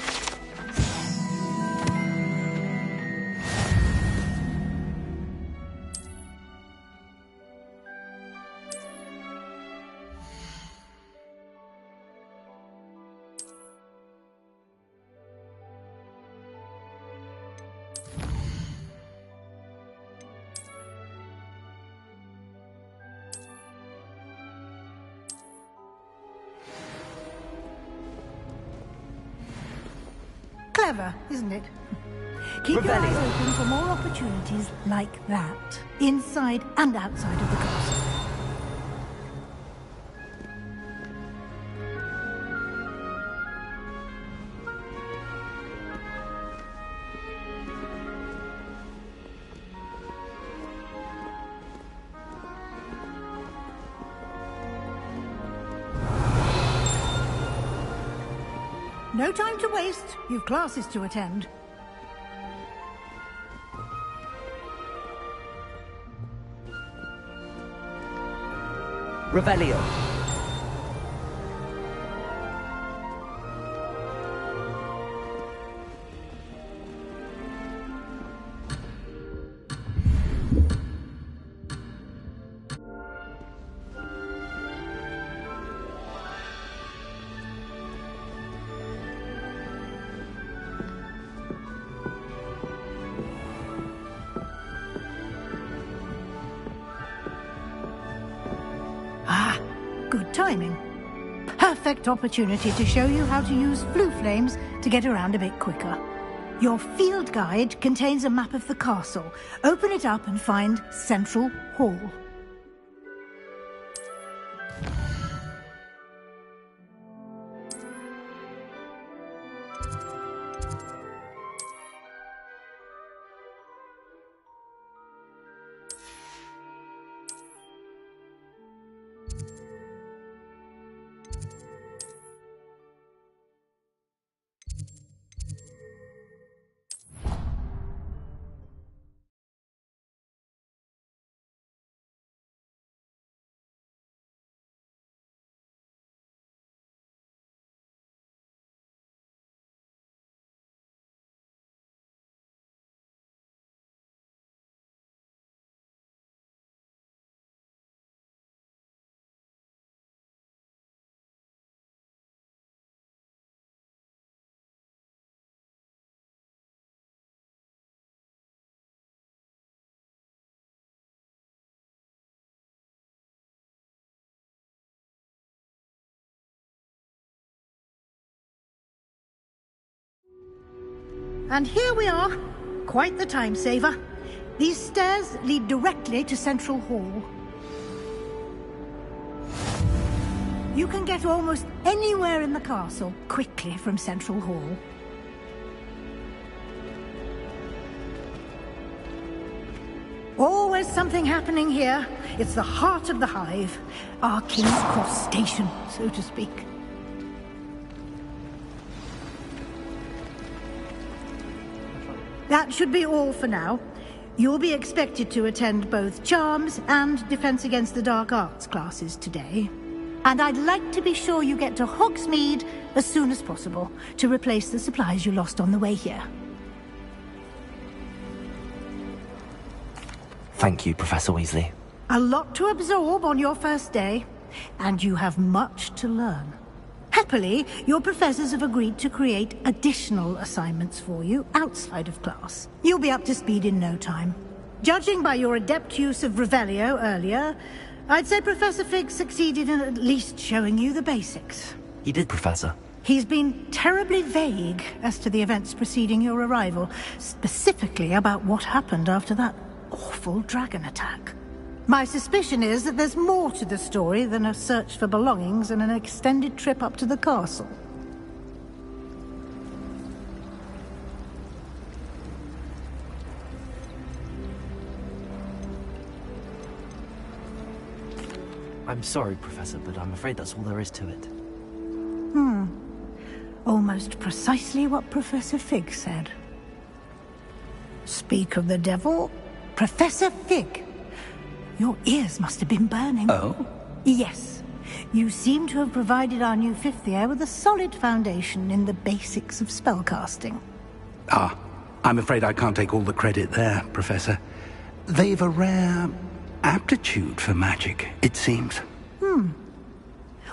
Clever, isn't it? Keep your eyes open for more opportunities like that, inside and outside of the castle. No time to waste. You've classes to attend. Revelio. Good timing. Perfect opportunity to show you how to use flue flames to get around a bit quicker. Your field guide contains a map of the castle. Open it up and find Central Hall. And here we are. Quite the time saver. These stairs lead directly to Central Hall. You can get almost anywhere in the castle quickly from Central Hall. Always something happening here. It's the heart of the hive. Our King's Cross station, so to speak. That should be all for now. You'll be expected to attend both Charms and Defense Against the Dark Arts classes today. And I'd like to be sure you get to Hogsmeade as soon as possible to replace the supplies you lost on the way here. Thank you, Professor Weasley. A lot to absorb on your first day, and you have much to learn. Happily, your professors have agreed to create additional assignments for you outside of class. You'll be up to speed in no time. Judging by your adept use of Revelio earlier, I'd say Professor Fig succeeded in at least showing you the basics. He did, Professor. He's been terribly vague as to the events preceding your arrival, specifically about what happened after that awful dragon attack. My suspicion is that there's more to the story than a search for belongings and an extended trip up to the castle. I'm sorry, Professor, but I'm afraid that's all there is to it. Almost precisely what Professor Fig said. Speak of the devil, Professor Fig. Your ears must have been burning. Oh? Yes. You seem to have provided our new fifth year with a solid foundation in the basics of spellcasting. Ah, I'm afraid I can't take all the credit there, Professor. They've a rare aptitude for magic, it seems. Well,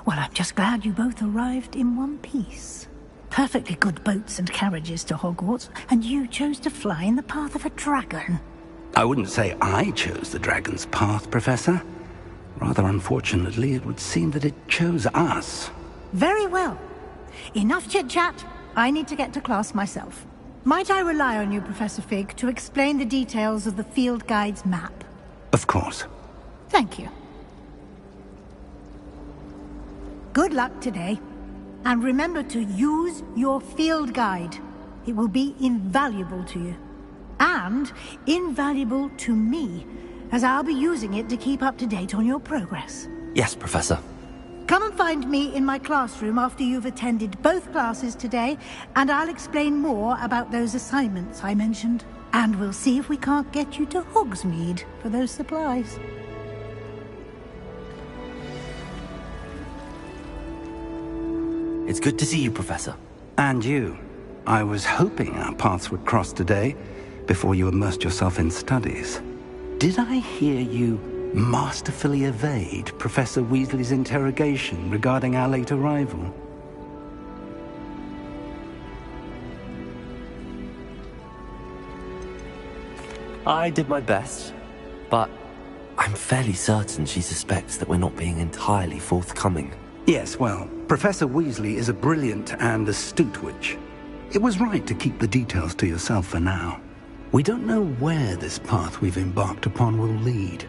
I'm just glad you both arrived in one piece. Perfectly good boats and carriages to Hogwarts, and you chose to fly in the path of a dragon. I wouldn't say I chose the dragon's path, Professor. Rather unfortunately, it would seem that it chose us. Very well. Enough chit-chat. I need to get to class myself. Might I rely on you, Professor Fig, to explain the details of the field guide's map? Of course. Thank you. Good luck today. And remember to use your field guide. It will be invaluable to you. And invaluable to me, as I'll be using it to keep up to date on your progress. Yes, Professor. Come and find me in my classroom after you've attended both classes today, and I'll explain more about those assignments I mentioned. And we'll see if we can't get you to Hogsmeade for those supplies. It's good to see you, Professor. And you. I was hoping our paths would cross today, before you immersed yourself in studies. Did I hear you masterfully evade Professor Weasley's interrogation regarding our late arrival? I did my best, but I'm fairly certain she suspects that we're not being entirely forthcoming. Yes, well, Professor Weasley is a brilliant and astute witch. It was right to keep the details to yourself for now. We don't know where this path we've embarked upon will lead.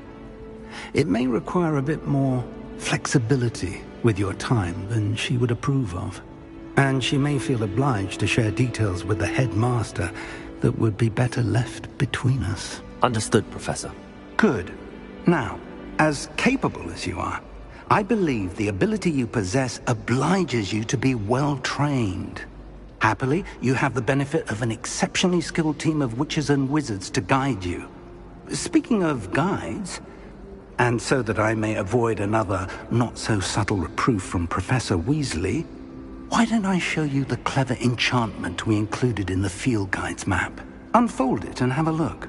It may require a bit more flexibility with your time than she would approve of. And she may feel obliged to share details with the headmaster that would be better left between us. Understood, Professor. Good. Now, as capable as you are, I believe the ability you possess obliges you to be well-trained. Happily, you have the benefit of an exceptionally skilled team of witches and wizards to guide you. Speaking of guides, and so that I may avoid another not-so-subtle reproof from Professor Weasley, why don't I show you the clever enchantment we included in the field guide's map? Unfold it and have a look.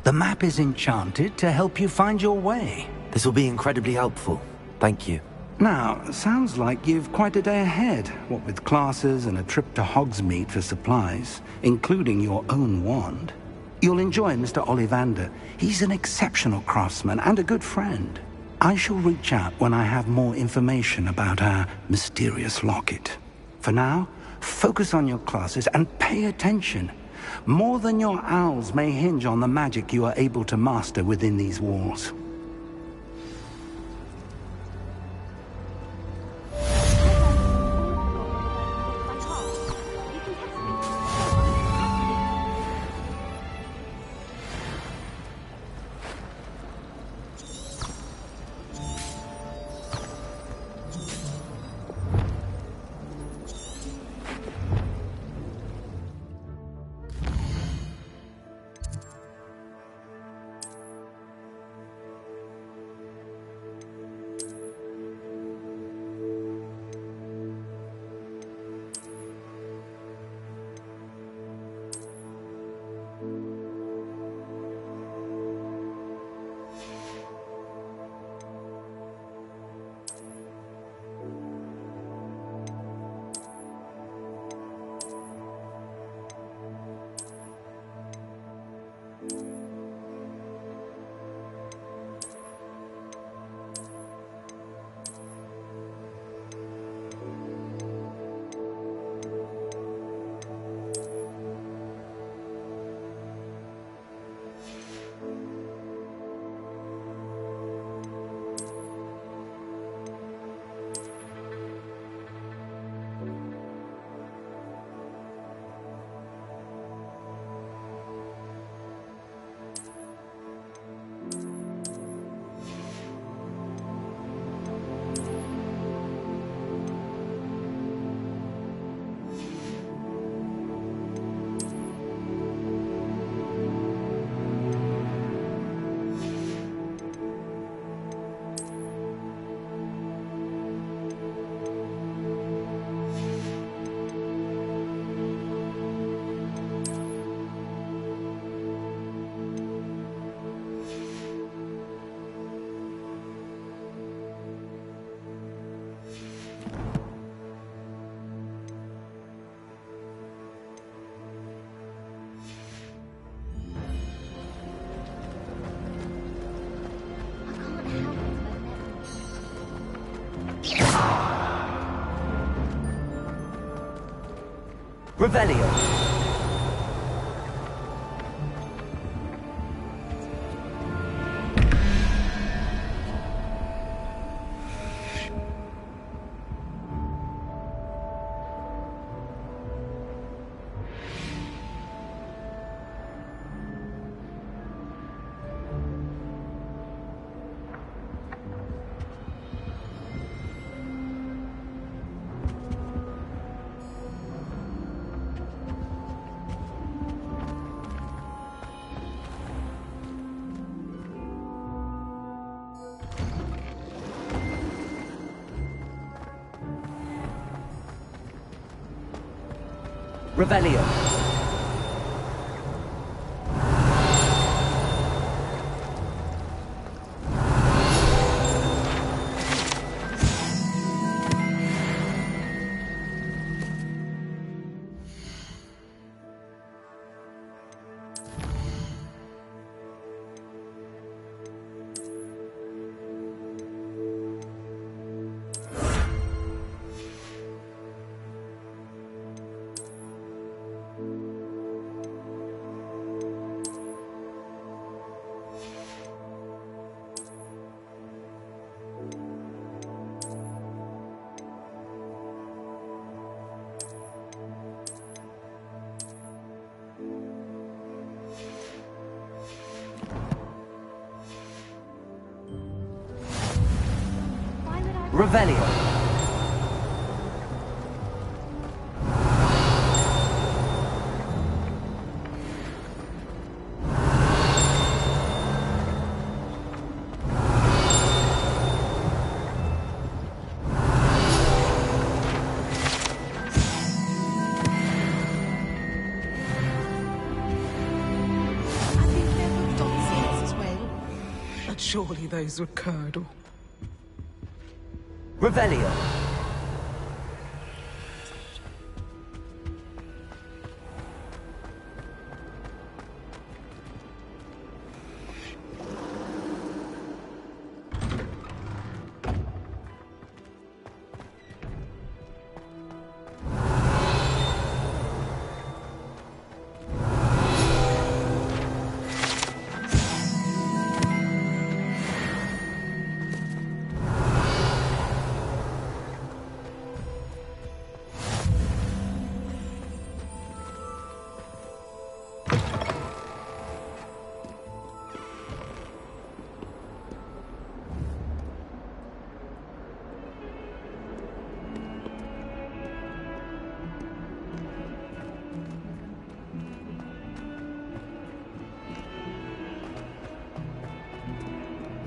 The map is enchanted to help you find your way. This will be incredibly helpful. Thank you. Now, sounds like you've quite a day ahead, what with classes and a trip to Hogsmeade for supplies, including your own wand. You'll enjoy Mr. Ollivander. He's an exceptional craftsman and a good friend. I shall reach out when I have more information about our mysterious locket. For now, focus on your classes and pay attention. More than your owls may hinge on the magic you are able to master within these walls. Revelio. Revelio. Revelio. But surely those were curdle. Revelio.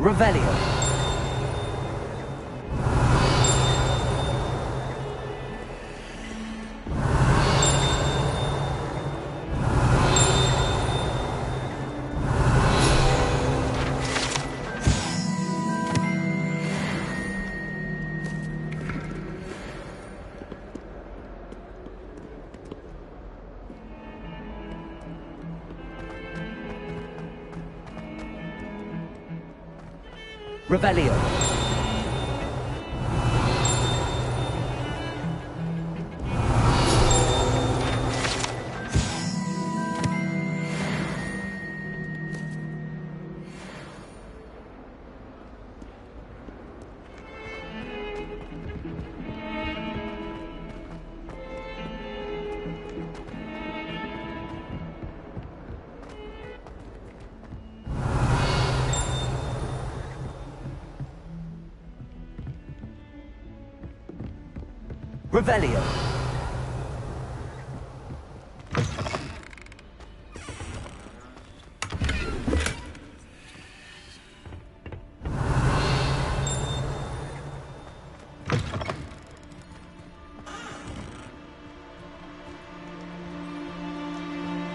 Revelio. Revelio. Revelio.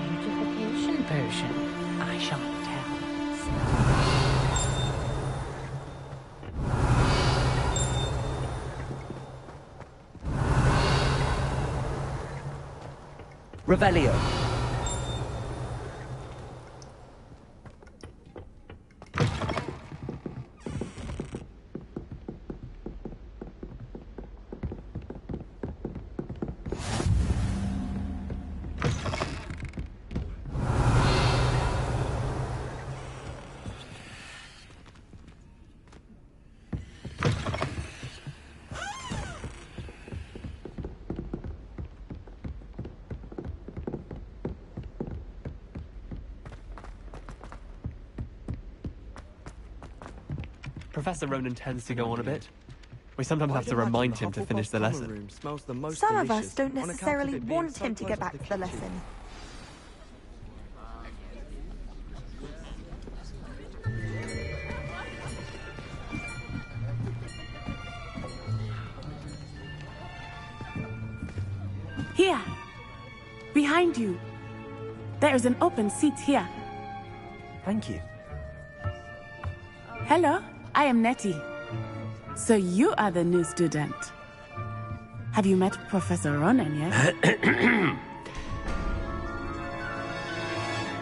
Beautification potion. I shan't tell. Revelio. Professor Ronan tends to go on a bit. We sometimes have to remind him to finish the lesson. Some of us don't necessarily want him to get back to the lesson. Here! Behind you! There is an open seat here. Thank you. Hello, I am Nettie. So you are the new student. Have you met Professor Ronan yet?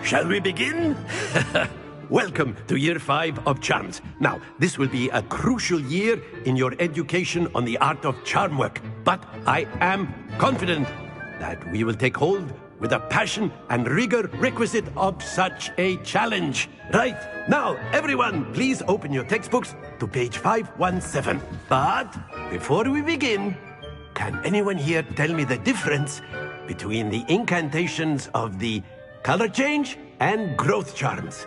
Shall we begin? Welcome to Year 5 of Charms. Now, this will be a crucial year in your education on the art of charm work. But I am confident that we will take hold with the passion and rigor requisite of such a challenge. Right, now, everyone, please open your textbooks to page 517. But before we begin, can anyone here tell me the difference between the incantations of the color change and growth charms?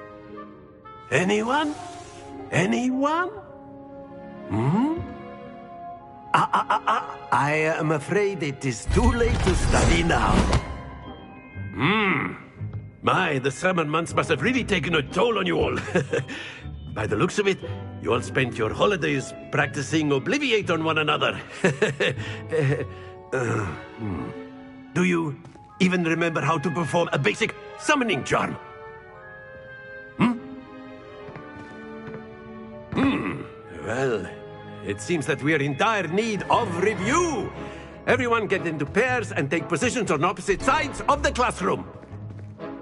Anyone? Anyone? I am afraid it is too late to study now. My, the summer months must have really taken a toll on you all. By the looks of it, you all spent your holidays practicing Obliviate on one another. Do you even remember how to perform a basic summoning charm? Well, it seems that we are in dire need of review. Everyone get into pairs and take positions on opposite sides of the classroom.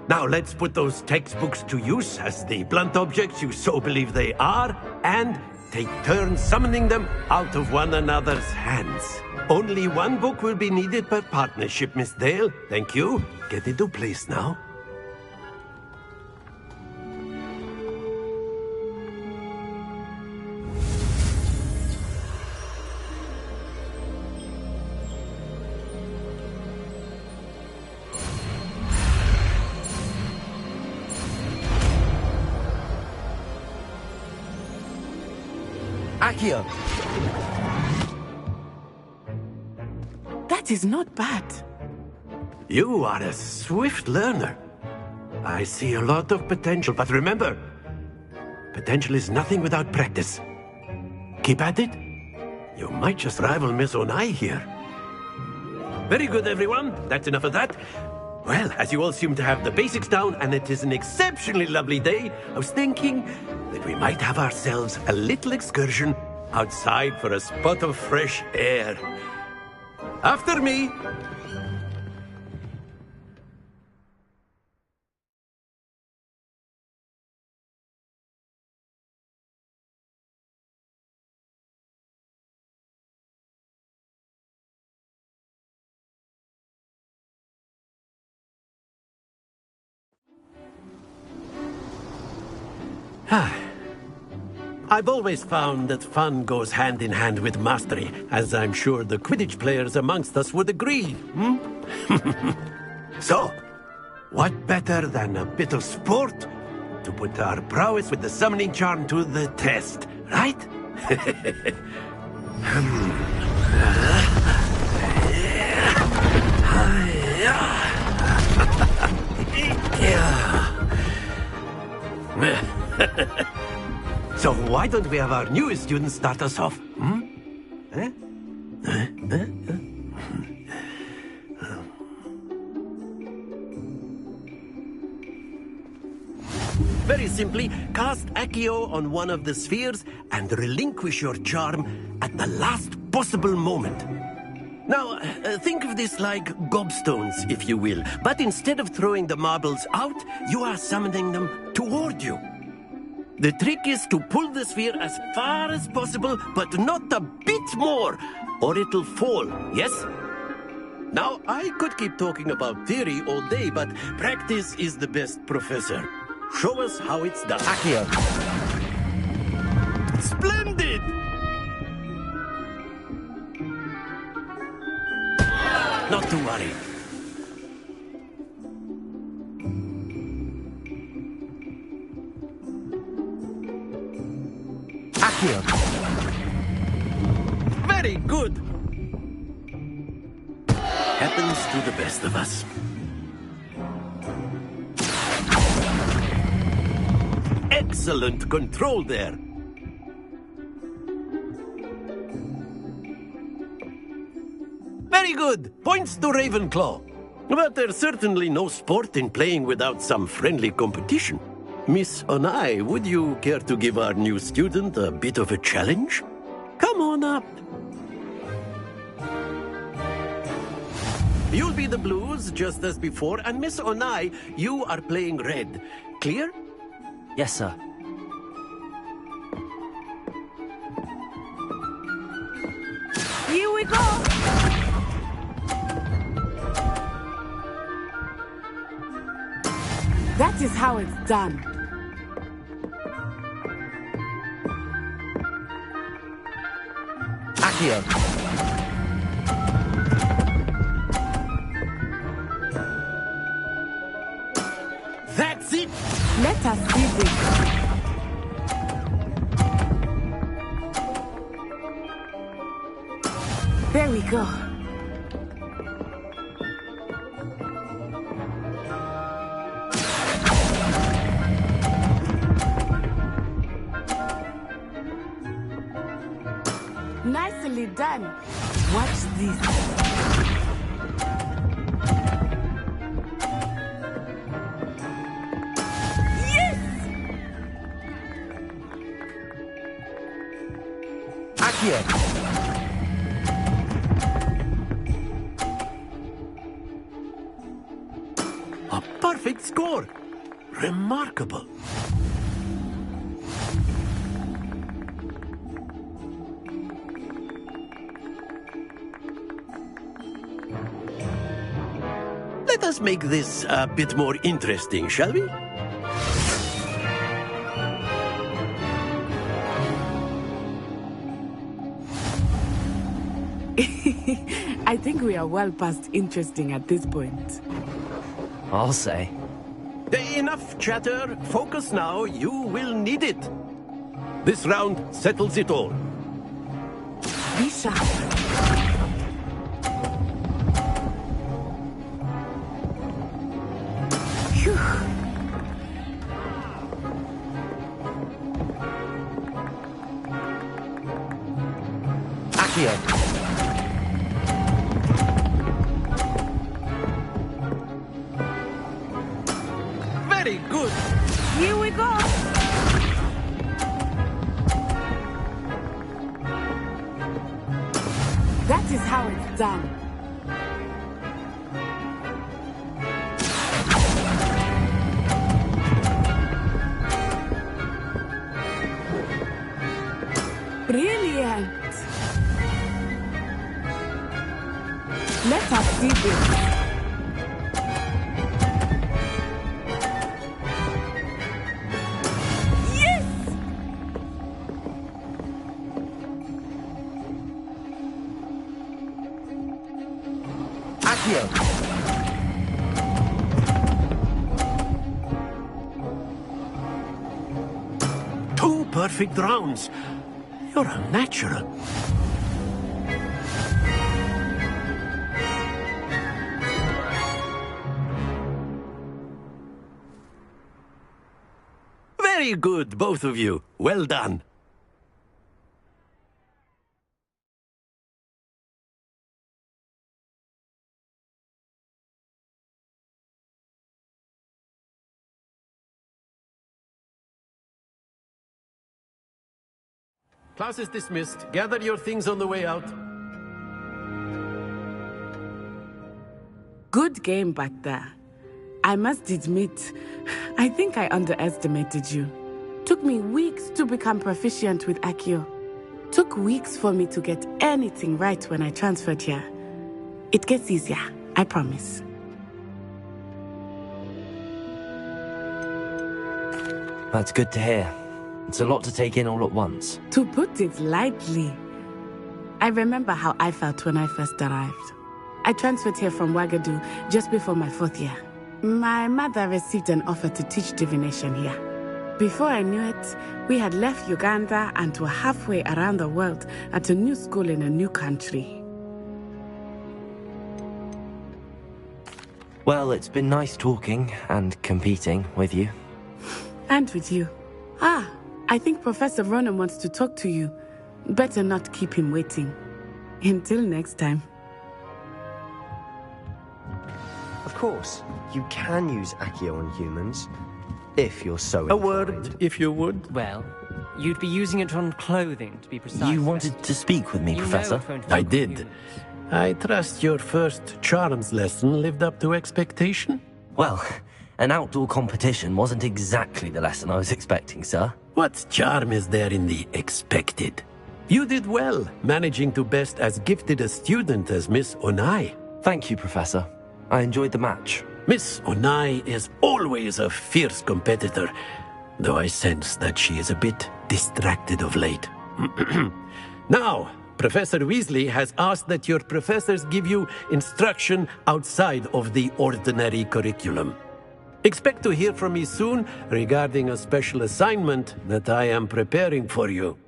Now let's put those textbooks to use as the blunt objects you so believe they are, and take turns summoning them out of one another's hands. Only one book will be needed per partnership, Miss Dale. Thank you. Get into place now. Accio! That is not bad. You are a swift learner. I see a lot of potential, but remember, potential is nothing without practice. Keep at it. You might just rival Miss Onai here. Very good, everyone. That's enough of that. Well, as you all seem to have the basics down, and it is an exceptionally lovely day, I was thinking that we might have ourselves a little excursion outside for a spot of fresh air. After me! I've always found that fun goes hand in hand with mastery, as I'm sure the Quidditch players amongst us would agree. So, what better than a bit of sport to put our prowess with the summoning charm to the test, right? So why don't we have our newest student start us off? Very simply, cast Accio on one of the spheres and relinquish your charm at the last possible moment. Now, think of this like gobstones, if you will. But instead of throwing the marbles out, you are summoning them toward you. The trick is to pull the sphere as far as possible, but not a bit more, or it'll fall, yes? Now, I could keep talking about theory all day, but practice is the best professor. Show us how it's done. Accio! Splendid! Not to worry. Accio! Accio. Very good. Happens to the best of us. Excellent control there. Very good. Points to Ravenclaw. But there's certainly no sport in playing without some friendly competition. Miss Onai, would you care to give our new student a bit of a challenge? Come on up. You'll be the blues, just as before, and Miss Onai, you are playing red. Clear? Yes, sir. Here we go! That is how it's done. Accio. That's it! Let us see this. There we go. Nicely done. Watch this. Yes! Accio. A perfect score. Remarkable. Let us make this a bit more interesting, shall we? I think we are well past interesting at this point. I'll say. Enough chatter. Focus now. You will need it. This round settles it all. Be sharp. Phew. Accio. Very good. Here we go. That is how it's done. Brilliant. Let us see this. Two perfect rounds. You're a natural. Very good, both of you. Well done. Class is dismissed. Gather your things on the way out. Good game back there. I must admit, I think I underestimated you. Took me weeks to become proficient with Accio. Took weeks for me to get anything right when I transferred here. It gets easier, I promise. That's good to hear. It's a lot to take in all at once. To put it lightly, I remember how I felt when I first arrived. I transferred here from Wagadu just before my 4th year. My mother received an offer to teach divination here. Before I knew it, we had left Uganda and were halfway around the world at a new school in a new country. Well, it's been nice talking and competing with you. And with you. Ah, I think Professor Ronan wants to talk to you. Better not keep him waiting. Until next time. Of course, you can use Accio on humans, if you're so A inclined. word, if you would. Well, you'd be using it on clothing, to be precise. You wanted to speak with me, You know Professor? it won't I work did. with humans. I trust your first charms lesson lived up to expectation? Well, an outdoor competition wasn't exactly the lesson I was expecting, sir. What charm is there in the expected? You did well, managing to best as gifted a student as Miss Onai. Thank you, Professor. I enjoyed the match. Miss Onai is always a fierce competitor, though I sense that she is a bit distracted of late. Now, Professor Weasley has asked that your professors give you instruction outside of the ordinary curriculum. Expect to hear from me soon regarding a special assignment that I am preparing for you.